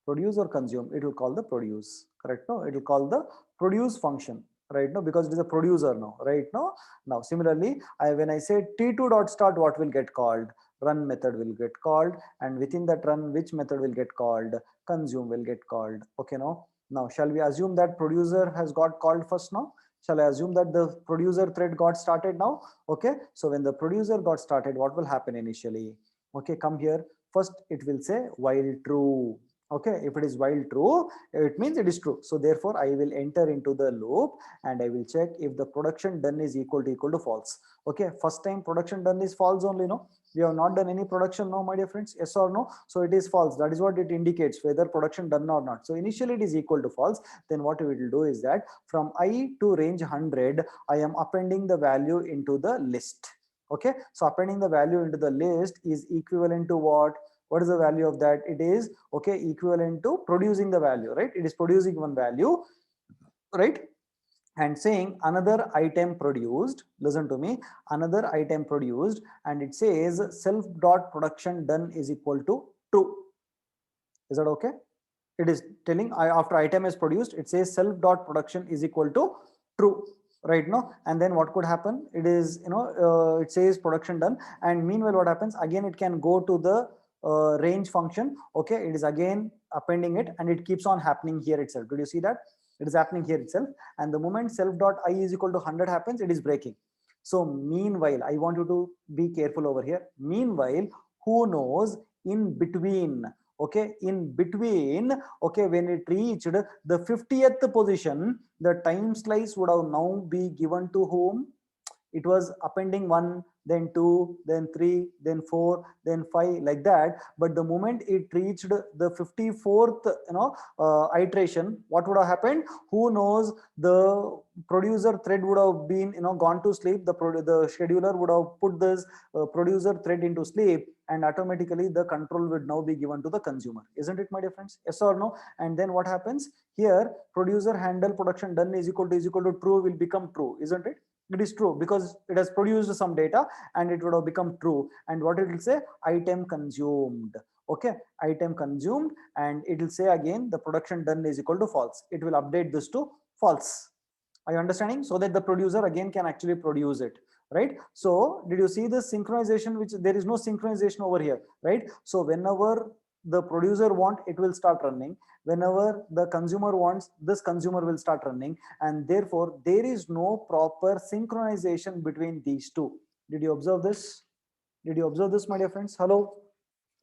Produce or consume? It will call the produce, correct? No, it will call the produce function, right? No, because it is a producer now, right? No. Now similarly, when I say t2 dot start, what will get called? Run method will get called, and within that run, which method will get called? Consume will get called. Okay, now shall we assume that producer has got called first now? Shall I assume that the producer thread got started now? Okay, so when the producer got started, what will happen initially? Okay, come here. First, it will say while true. Okay, if it is while true, it means it is true. So therefore, I will enter into the loop and I will check if the production done is equal to false. Okay, first time production done is false only, no? We have not done any production, no, my dear friends? Yes or no? So it is false. That is what it indicates, whether production done or not. So initially it is equal to false. Then what we will do is that from I to range 100, I am appending the value into the list. Okay, so appending the value into the list is equivalent to what? What is the value of that? It is okay equivalent to producing the value, right? It is producing one value, right? And saying another item produced, listen to me, another item produced, and it says self dot production done is equal to true. Is that okay? It is telling after item is produced, it says self dot production is equal to true, right? Now, and then what could happen? It is, it says production done, and meanwhile what happens again? It can go to the range function. Okay, it is again appending it, and it keeps on happening here itself. Did you see that? It is happening here itself, and the moment self dot I is equal to 100 happens, it is breaking. So meanwhile, I want you to be careful over here. Meanwhile, who knows, in between, okay, in between, okay, when it reached the 50th position, the time slice would have now be given to whom? It was appending 1, then 2, then 3, then 4, then 5, like that. But the moment it reached the 54th iteration, what would have happened? Who knows? The producer thread would have been gone to sleep. The scheduler would have put this producer thread into sleep, and automatically the control would now be given to the consumer. Isn't it, my dear friends? Yes or no? And then what happens here? Producer handle production done is equal to true will become true, isn't it? It is true because it has produced some data, and it would have become true. And what it will say? Item consumed. Okay, item consumed, and it will say again the production done is equal to false. It will update this to false. Are you understanding? So that the producer again can actually produce it, right? So did you see the synchronization? Which there is no synchronization over here, right? So whenever the producer want, it will start running. Whenever the consumer wants, this consumer will start running, and therefore there is no proper synchronization between these two. Did you observe this? Did you observe this, my dear friends? Hello?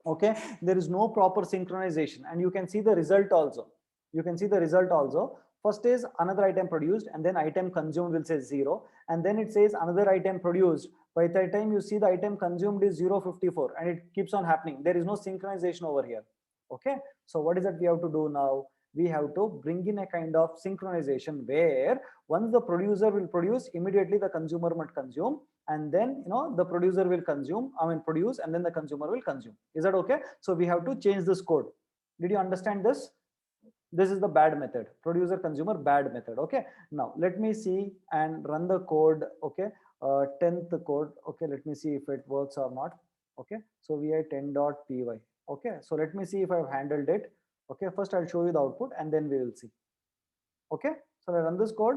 Okay, there is no proper synchronization, and you can see the result also. You can see the result also. First is another item produced, and then item consumed will say 0, and then it says another item produced. By the time you see the item consumed is 054, and it keeps on happening. There is no synchronization over here. Okay, so what is that we have to do now? We have to bring in a kind of synchronization where once the producer will produce, immediately the consumer must consume, and then the producer will produce, and then the consumer will consume. Is that okay? So we have to change this code. Did you understand this? This is the bad method, producer consumer bad method. Okay, now let me see and run the code. Okay, 10th code. Okay, let me see if it works or not. Okay, so we are 10.py. Okay, so let me see if I've handled it. Okay, first I'll show you the output, and then we will see. Okay, so I run this code.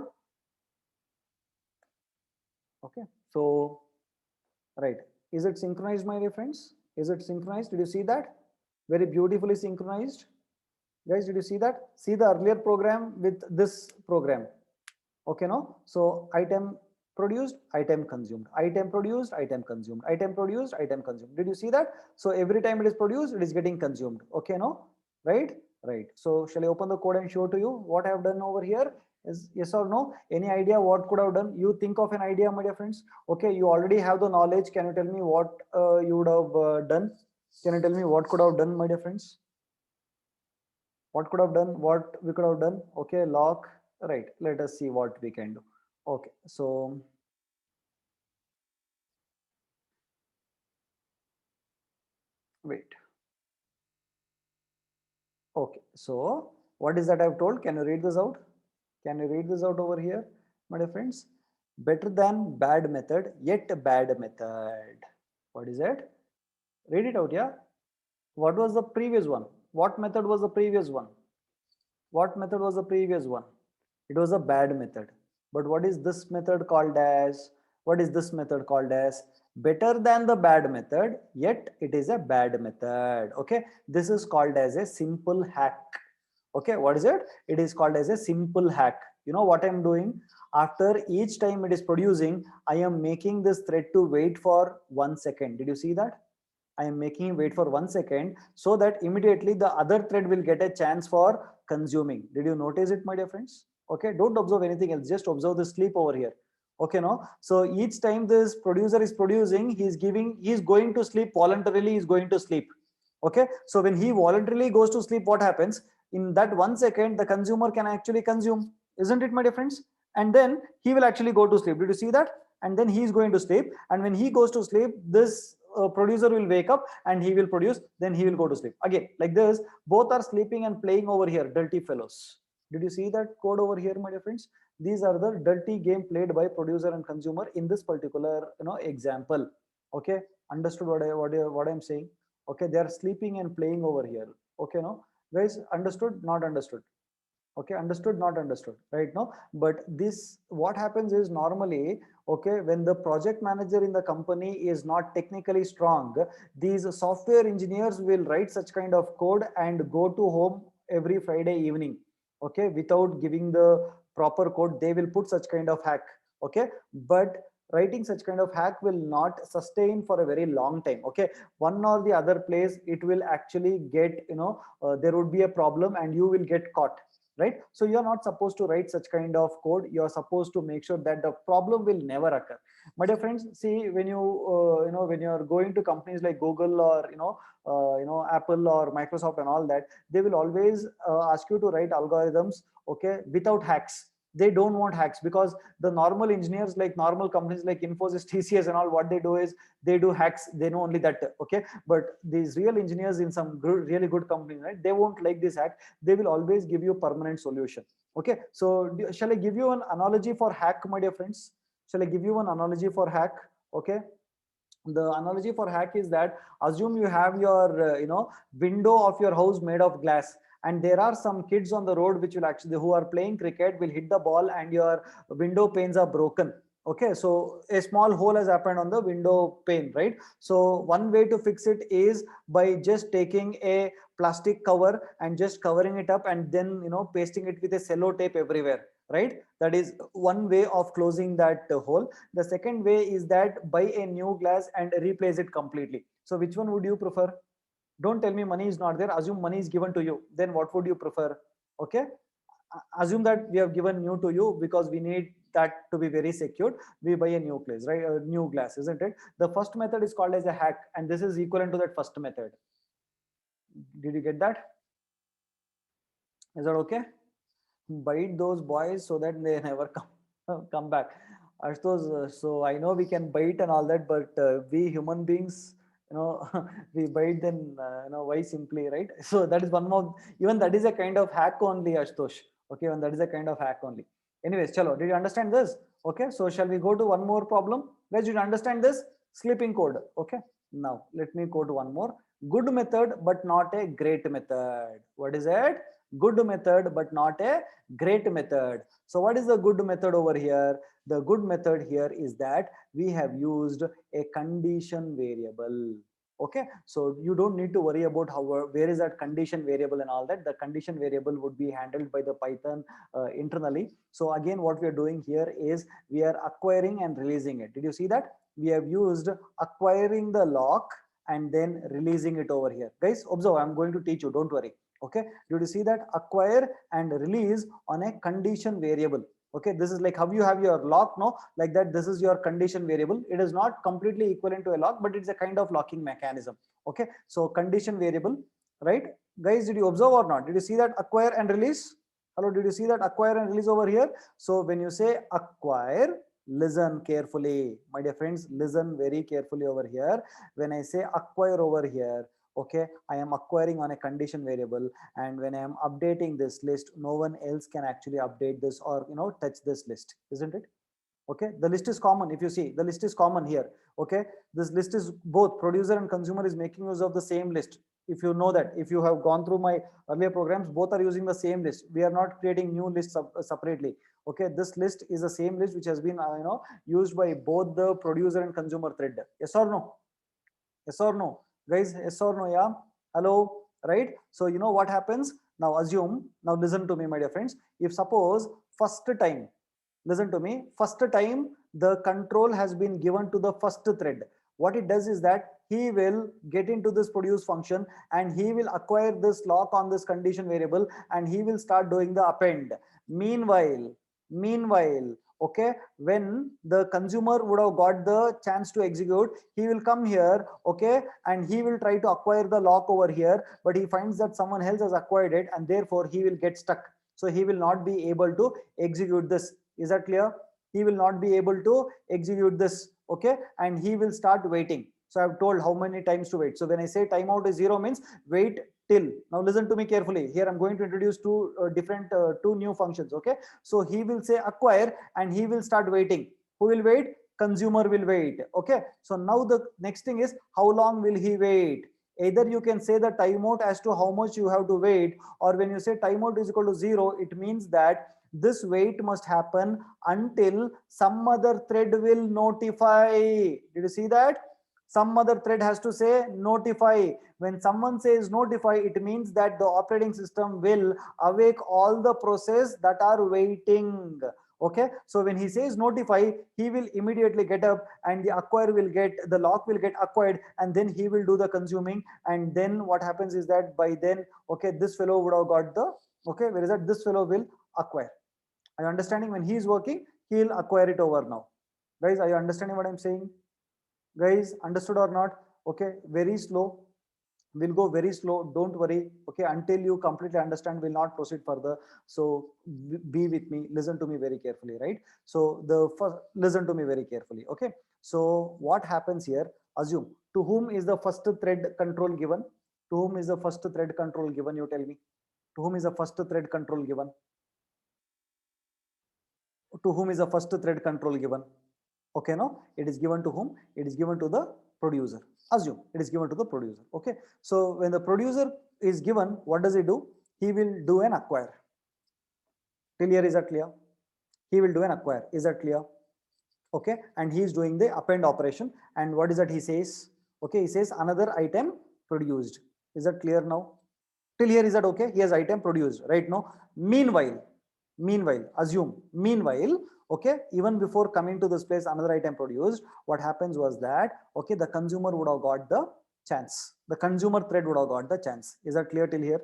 Okay, so right, is it synchronized, my dear friends? Is it synchronized? Did you see that? Very beautifully synchronized. Guys, did you see that? See the earlier program with this program. Okay, no? So item produced, item consumed, item produced, item consumed, item produced, item consumed. Did you see that? So every time it is produced, it is getting consumed. Okay, no? Right? Right. So shall I open the code and show to you what I have done over here? Is yes or no? Any idea what could have done? You think of an idea, my dear friends. Okay, you already have the knowledge. Can you tell me what you would have done? Can you tell me what could have done, my dear friends? What could have done, what we could have done? Okay, lock, right, let us see what we can do. Okay, so wait. Okay, so what is that I've told? Can you read this out? Can you read this out over here, my dear friends? Better than bad method, yet bad method. What is it? Read it out. Yeah, what was the previous one? What method was the previous one? What method was the previous one? It was a bad method. But what is this method called as? What is this method called as? Better than the bad method, yet it is a bad method. Okay, this is called as a simple hack. Okay, what is it? It is called as a simple hack. You know what I'm doing? After each time it is producing, I am making this thread to wait for 1 second. Did you see that? I am making him wait for 1 second so that immediately the other thread will get a chance for consuming. Did you notice it, my dear friends? Okay, don't observe anything else, just observe the sleep over here. Okay, no? So each time this producer is producing, he's going to sleep voluntarily, he's going to sleep. Okay, so when he voluntarily goes to sleep, what happens? In that 1 second, the consumer can actually consume, isn't it, my dear friends? And then he will actually go to sleep. Did you see that? And then he is going to sleep. And when he goes to sleep, this producer will wake up and he will produce, then he will go to sleep again. Like this, both are sleeping and playing over here, dirty fellows. Did you see that code over here, my dear friends? These are the dirty game played by producer and consumer in this particular example. Okay, understood what I'm saying? Okay, they are sleeping and playing over here. Okay, no? Guys, understood, not understood? Okay, understood, not understood, right? Now, but this, what happens is normally, okay, when the project manager in the company is not technically strong, these software engineers will write such kind of code and go to home every Friday evening. Okay, without giving the proper code, they will put such kind of hack. Okay, but writing such kind of hack will not sustain for a very long time. Okay, one or the other place it will actually get, there would be a problem and you will get caught, right? So you're not supposed to write such kind of code. You're supposed to make sure that the problem will never occur. My dear friends, see, when when you're going to companies like Google or Apple or Microsoft and all that, they will always ask you to write algorithms, okay, without hacks. They don't want hacks because the normal engineers, like normal companies like Infosys, TCS and all, what they do is they do hacks. They know only that. Okay, but these real engineers in some really good companies, right, they won't like this hack. They will always give you permanent solution. Okay, so shall I give you an analogy for hack, my dear friends? Shall I give you an analogy for hack? Okay, the analogy for hack is that, assume you have your window of your house made of glass, and there are some kids on the road which will actually, who are playing cricket, will hit the ball and your window panes are broken. Okay, so a small hole has happened on the window pane, right? So one way to fix it is by just taking a plastic cover and just covering it up and then pasting it with a cello tape everywhere, right? That is one way of closing that hole. The second way is that buy a new glass and replace it completely. So which one would you prefer? Don't tell me money is not there. Assume money is given to you. Then what would you prefer? Okay, assume that we have given new to you because we need that to be very secured. We buy a new glass, right? A new glass, isn't it? The first method is called as a hack, and this is equivalent to that first method. Did you get that? Is that okay? Bite those boys so that they never come back. Ashutosh, so I know we can bite and all that, but we human beings, we bite then, why simply, right? So that is one more, even that is a kind of hack only, Ashutosh. Okay, and that is a kind of hack only. Anyways, chalo, did you understand this? Okay, so shall we go to one more problem? Guys, did you understand this? Sleeping code. Okay, now let me go to one more. Good method, but not a great method. What is it? Good method, but not a great method. So what is the good method over here? The good method here is that we have used a condition variable. Okay, so you don't need to worry about how where is that condition variable and all that. The condition variable would be handled by the Python internally. So again, what we are doing here is we are acquiring and releasing it. Did you see that? We have used acquiring the lock and then releasing it over here. Guys, observe, I'm going to teach you, don't worry. Okay, did you see that? Acquire and release on a condition variable. Okay, this is like how you have your lock, no, like that. This is your condition variable. It is not completely equivalent to a lock, but it's a kind of locking mechanism. Okay, so condition variable, right? Guys, did you observe or not? Did you see that acquire and release? Hello, did you see that acquire and release over here? So when you say acquire, listen carefully, my dear friends, listen very carefully over here. When I say acquire over here, okay, I am acquiring on a condition variable, and when I am updating this list, no one else can actually update this or touch this list, isn't it? Okay, the list is common. If you see, the list is common here. Okay, this list is both producer and consumer is making use of the same list. If you know that, if you have gone through my earlier programs, both are using the same list. We are not creating new lists separately. Okay, this list is the same list which has been used by both the producer and consumer thread. Yes or no? Yes or no, guys? Yes or no? Yeah, hello, right? So you know what happens now. Assume, now listen to me, my dear friends. If suppose first time, listen to me, first time the control has been given to the first thread, what it does is that he will get into this produce function and he will acquire this lock on this condition variable and he will start doing the append. Meanwhile, okay, when the consumer would have got the chance to execute, he will come here, okay, and he will try to acquire the lock over here, but he finds that someone else has acquired it and therefore he will get stuck. So he will not be able to execute this. Is that clear? He will not be able to execute this, okay, and he will start waiting. So I've told how many times to wait. So when I say timeout is 0 means wait till. Now listen to me carefully. Here I'm going to introduce two new functions. Okay, so he will say acquire and he will start waiting. Who will wait? Consumer will wait. Okay, so now the next thing is how long will he wait? Either you can say the timeout as to how much you have to wait, or when you say timeout is equal to 0, it means that this wait must happen until some other thread will notify. Did you see that? Some other thread has to say notify. When someone says notify, it means that the operating system will awake all the process that are waiting. Okay, so when he says notify, he will immediately get up and the lock will get acquired, and then he will do the consuming. And then what happens is that by then, okay, this fellow would have got the, okay, where is that? This fellow will acquire. Are you understanding? When he is working, he'll acquire it over now. Guys, are you understanding what I'm saying? Guys, understood or not? Okay, very slow. We'll go very slow. Don't worry. Okay, until you completely understand, we'll not proceed further. So be with me. Listen to me very carefully, right? So the first, listen to me very carefully. Okay. So what happens here? Assume, to whom is the first thread control given? To whom is the first thread control given? You tell me. To whom is the first thread control given? To whom is the first thread control given? Okay, no, it is given to whom? It is given to the producer. Assume it is given to the producer. Okay, so when the producer is given, what does he do? He will do an acquire. Till here, is that clear? He will do an acquire. Is that clear? Okay, and he is doing the append operation. And what is that he says? Okay, he says another item produced. Is that clear now? Till here, is that okay? He has item produced, right? No. Meanwhile, assume, meanwhile, okay, even before coming to this place, another item produced. What happens was that, okay, the consumer would have got the chance. The consumer thread would have got the chance. Is that clear till here?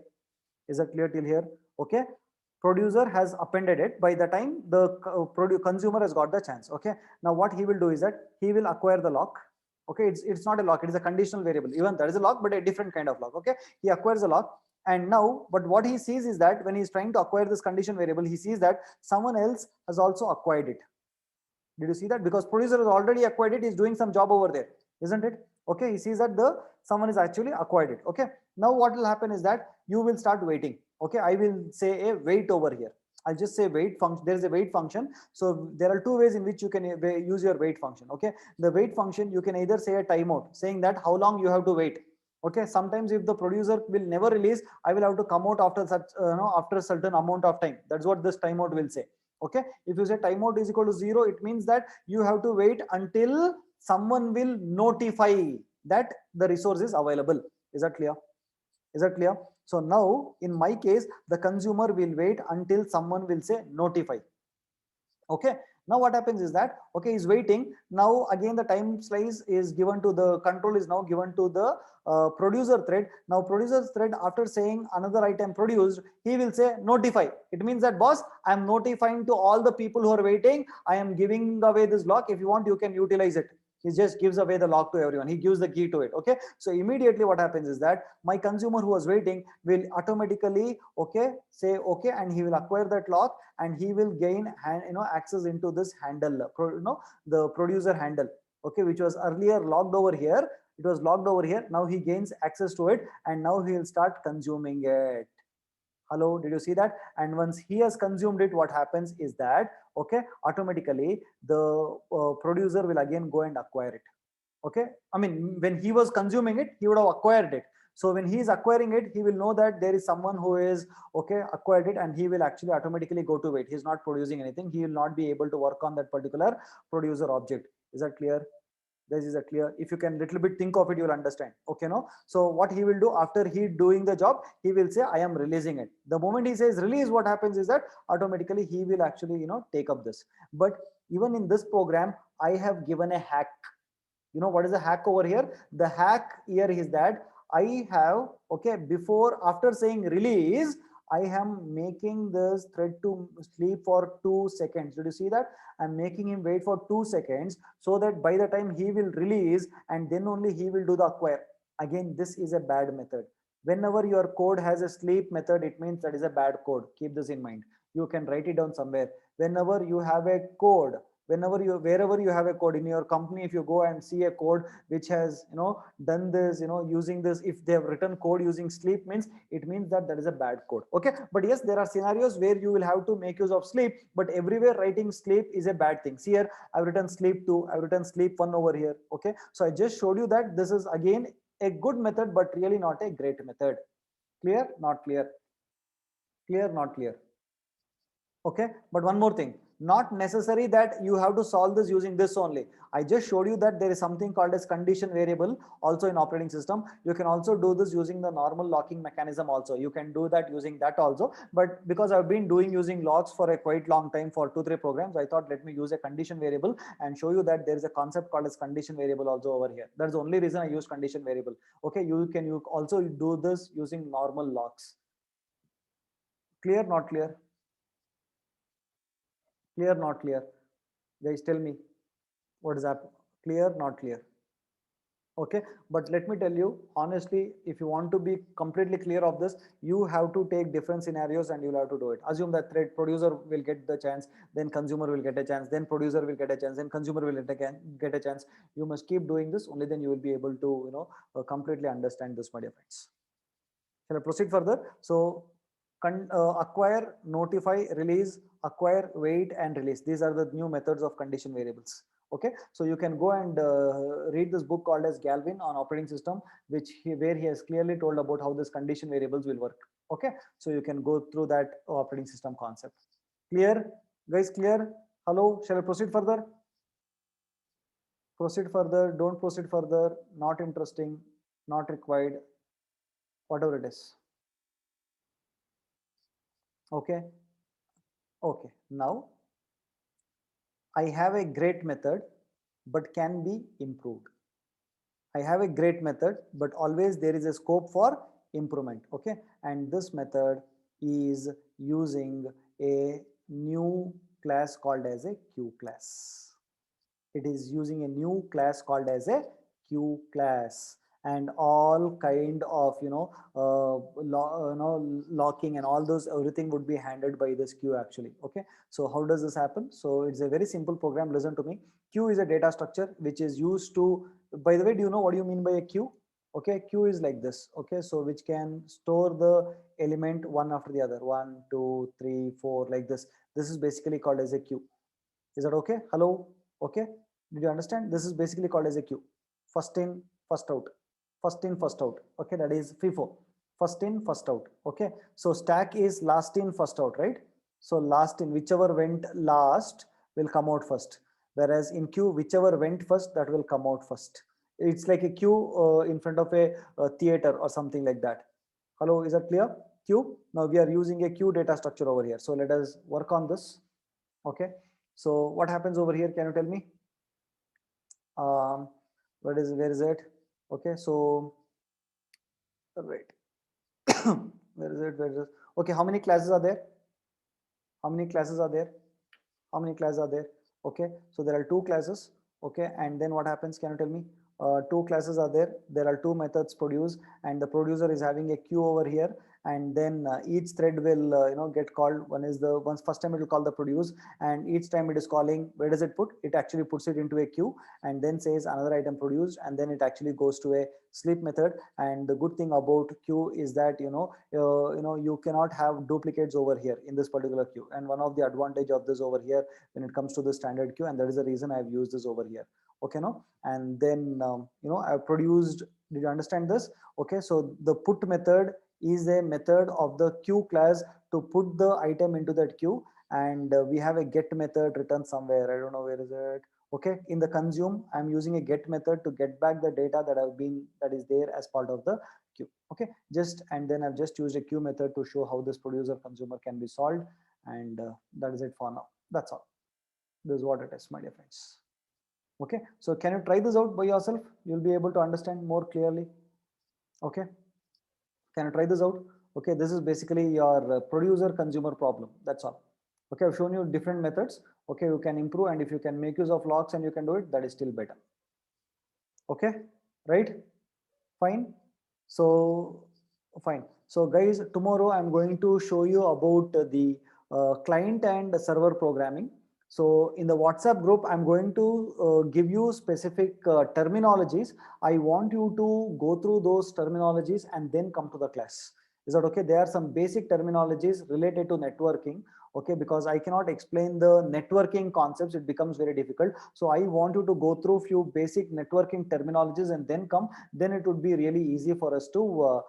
Is that clear till here? Okay, producer has appended it. By the time the consumer has got the chance. Okay, now what he will do is that he will acquire the lock. Okay, it's not a lock, it is a conditional variable. Even there is a lock, but a different kind of lock. Okay, he acquires a lock. And now, but what he sees is that when he's trying to acquire this condition variable, he sees that someone else has also acquired it. Did you see that? Because producer has already acquired it, he's doing some job over there, isn't it? Okay, he sees that someone is actually acquired it. Okay, now what will happen is that you will start waiting. Okay, I will say a wait over here. I'll just say wait function. There is a wait function. So there are two ways in which you can use your wait function. Okay, the wait function, you can either say a timeout, saying that how long you have to wait. Okay, sometimes if the producer will never release, I will have to come out after such after a certain amount of time. That's what this timeout will say. Okay, if you say timeout is equal to 0, it means that you have to wait until someone will notify. that the resource is available. Is that clear? Is that clear? So now in my case, the consumer will wait until someone will say notify. Okay, now what happens is that, okay, he's waiting. Now again the time slice is given to the control, is now given to the producer thread. Now producer thread, after saying another item produced, he will say notify. It means that, boss, I am notifying to all the people who are waiting, I am giving away this lock. If you want, you can utilize it. He just gives away the lock to everyone, he gives the key to it. Okay, so immediately what happens is that my consumer who was waiting will automatically, okay, say okay, and he will acquire that lock, and he will gain access into this handle, the producer handle, okay, which was earlier locked over here. It was locked over here. Now he gains access to it, and now he will start consuming it. Hello, did you see that? And once he has consumed it, what happens is that, okay, automatically the producer will again go and acquire it. Okay, I mean, when he was consuming it, he would have acquired it. So when he is acquiring it, he will know that there is someone who is, okay, acquired it, and he will actually automatically go to it. He's not producing anything. He will not be able to work on that particular producer object. Is that clear? This is a clear. If you can little bit think of it, you will understand. Okay, no? So what he will do after he doing the job, he will say, I am releasing it. The moment he says release, what happens is that automatically he will actually, take up this. But even in this program, I have given a hack. What is the hack over here? The hack here is that I have, okay, before, after saying release, I am making this thread to sleep for 2 seconds. Did you see that? I'm making him wait for 2 seconds, so that by the time he will release, and then only he will do the acquire. Again, this is a bad method. Whenever your code has a sleep method, it means that is a bad code. Keep this in mind. You can write it down somewhere. Whenever you have a code, wherever you have a code in your company, if you go and see a code which has done this, using this, if they have written code using sleep, means it means that that is a bad code. Okay, but yes, there are scenarios where you will have to make use of sleep, but everywhere writing sleep is a bad thing. See here, I've written sleep 2, I've written sleep 1 over here. Okay, so I just showed you that this is again a good method, but really not a great method. Clear? Not clear? Clear? Not clear? Okay, but one more thing, not necessary that you have to solve this using this only. I just showed you that there is something called as condition variable also in operating system. You can also do this using the normal locking mechanism also. You can do that using that also, but because I've been doing using logs for a quite long time, for 2-3 programs, I thought let me use a condition variable and show you that there is a concept called as condition variable also over here. That's the only reason I use condition variable. Okay, you also do this using normal logs. Clear? Not clear? Clear? Not clear? Guys, tell me what is that? Clear? Not clear? Okay, but let me tell you honestly, if you want to be completely clear of this, you have to take different scenarios and you'll have to do it. Assume that thread producer will get the chance, then consumer will get a chance, then producer will get a chance, then consumer will get a chance. You must keep doing this, only then you will be able to completely understand this, my dear friends. Shall I proceed further? So acquire, notify, release, acquire, wait, and release. These are the new methods of condition variables. Okay, so you can go and read this book called as Galvin on operating system, where he has clearly told about how this condition variables will work. Okay, so you can go through that operating system concept. Clear, guys? Clear? Hello, shall I proceed further? Proceed further, don't proceed further, not interesting, not required, whatever it is. Okay, okay, now I have a great method, but can be improved. I have a great method, but always there is a scope for improvement. Okay, and this method is using a new class called as a Q class. It is using a new class called as a Q class, and all kind of locking and all those, everything would be handled by this Q actually. Okay, so how does this happen? So it's a very simple program. Listen to me. Q is a data structure which is used to, by the way, do you know what do you mean by a queue? Okay, queue is like this. Okay, so which can store the element one after the other, 1 2 3 4, like this. This is basically called as a queue. Is that okay? Hello? Okay, did you understand? This is basically called as a queue. First in, first out. First in, first out. Okay, that is FIFO. First in, first out. Okay, so stack is last in, first out, right? So last in, whichever went last will come out first, whereas in queue, whichever went first, that will come out first. It's like a queue in front of a theater or something like that. Hello, is that clear? Queue. Now we are using a queue data structure over here. So let us work on this. Okay. So what happens over here? Can you tell me? Where is it? Okay. So right. Where is it? Okay. How many classes are there? How many classes are there? How many classes are there? Okay, so there are two classes. Okay, and then what happens? Can you tell me? Two classes are there. There are two methods produced, and the producer is having a queue over here, and then each thread will get called. One is the once first time it will call the produce, and each time it is calling. Where does it put? It actually puts it into a queue, and then says another item produced, and then it actually goes to a sleep method. And the good thing about queue is that you cannot have duplicates over here in this particular queue. And one of the advantage of this over here when it comes to the standard queue, and that is the reason I've used this over here. Okay, no, and then I've produced. Did you understand this? Okay, so the put method is a method of the queue class to put the item into that queue, and we have a get method written somewhere. I don't know where is it. Okay, in the consume, I'm using a get method to get back the data that is there as part of the queue. Okay, just and then I've just used a queue method to show how this producer consumer can be solved, and that is it for now. That's all. This is what it is, my dear friends. Okay, so can you try this out by yourself? You'll be able to understand more clearly. Okay, can you try this out? Okay, this is basically your producer consumer problem. That's all. Okay, I've shown you different methods. Okay, you can improve, and if you can make use of logs and you can do it, that is still better. Okay, right? Fine. So fine. So guys, tomorrow I'm going to show you about the client and server programming. So in the WhatsApp group, I'm going to give you specific terminologies. I want you to go through those terminologies and then come to the class. Is that okay? There are some basic terminologies related to networking. Okay, because I cannot explain the networking concepts, it becomes very difficult. So I want you to go through few basic networking terminologies and then come. Then it would be really easy for us to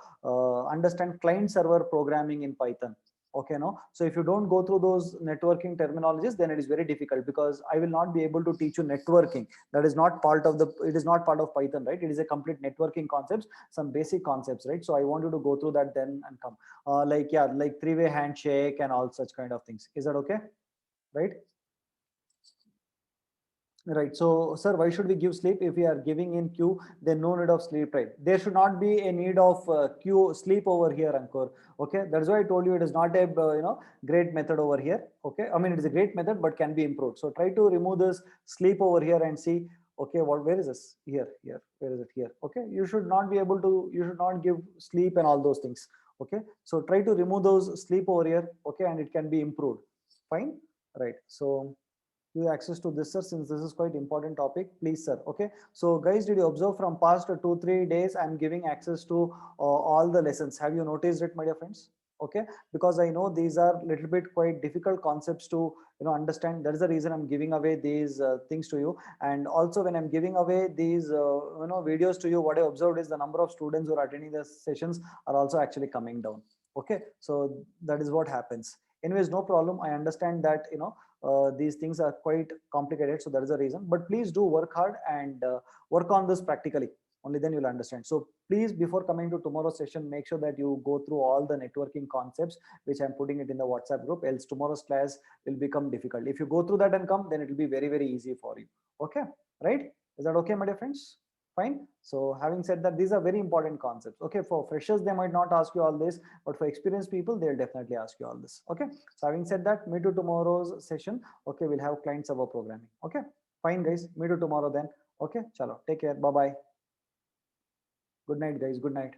understand client server programming in Python. Okay, no, so if you don't go through those networking terminologies, then it is very difficult, because I will not be able to teach you networking. That is not part of the, it is not part of Python, right? It is a complete networking concepts, some basic concepts, right? So I want you to go through that then and come. Like, yeah, like three-way handshake and all such kind of things. Is that okay? Right? Right. So, sir, why should we give sleep if we are giving in queue? Then no need of sleep, right? There should not be a need of queue sleep over here, Ankur. Okay, that's why I told you it is not a great method over here. Okay, I mean it is a great method, but can be improved. So try to remove this sleep over here and see. Okay, where is this? Here, where is it? Here. Okay, you should not be able to. You should not give sleep and all those things. Okay, so try to remove those sleep over here. Okay, and it can be improved. Fine. Right. So you access to this, sir, since this is quite important topic, please, sir. Okay, so guys, did you observe from past 2-3 days I'm giving access to all the lessons? Have you noticed it, my dear friends? Okay, because I know these are little bit quite difficult concepts to understand. That is the reason I'm giving away these things to you. And also when I'm giving away these videos to you, what I observed is the number of students who are attending the sessions are also actually coming down. Okay, so that is what happens. Anyways, no problem. I understand that these things are quite complicated, so that is the reason. But please do work hard and work on this practically. Only then you'll understand. So please, before coming to tomorrow's session, make sure that you go through all the networking concepts, which I'm putting it in the WhatsApp group. Else tomorrow's class will become difficult. If you go through that and come, then it will be very, very easy for you. Okay, right? Is that okay, my dear friends? Fine. So having said that, these are very important concepts. Okay, for freshers, they might not ask you all this, but for experienced people, they'll definitely ask you all this. Okay. So having said that, meet you tomorrow's session. Okay, we'll have client server programming. Okay, fine, guys. Meet you tomorrow then. Okay, chalo. Take care. Bye bye. Good night, guys. Good night.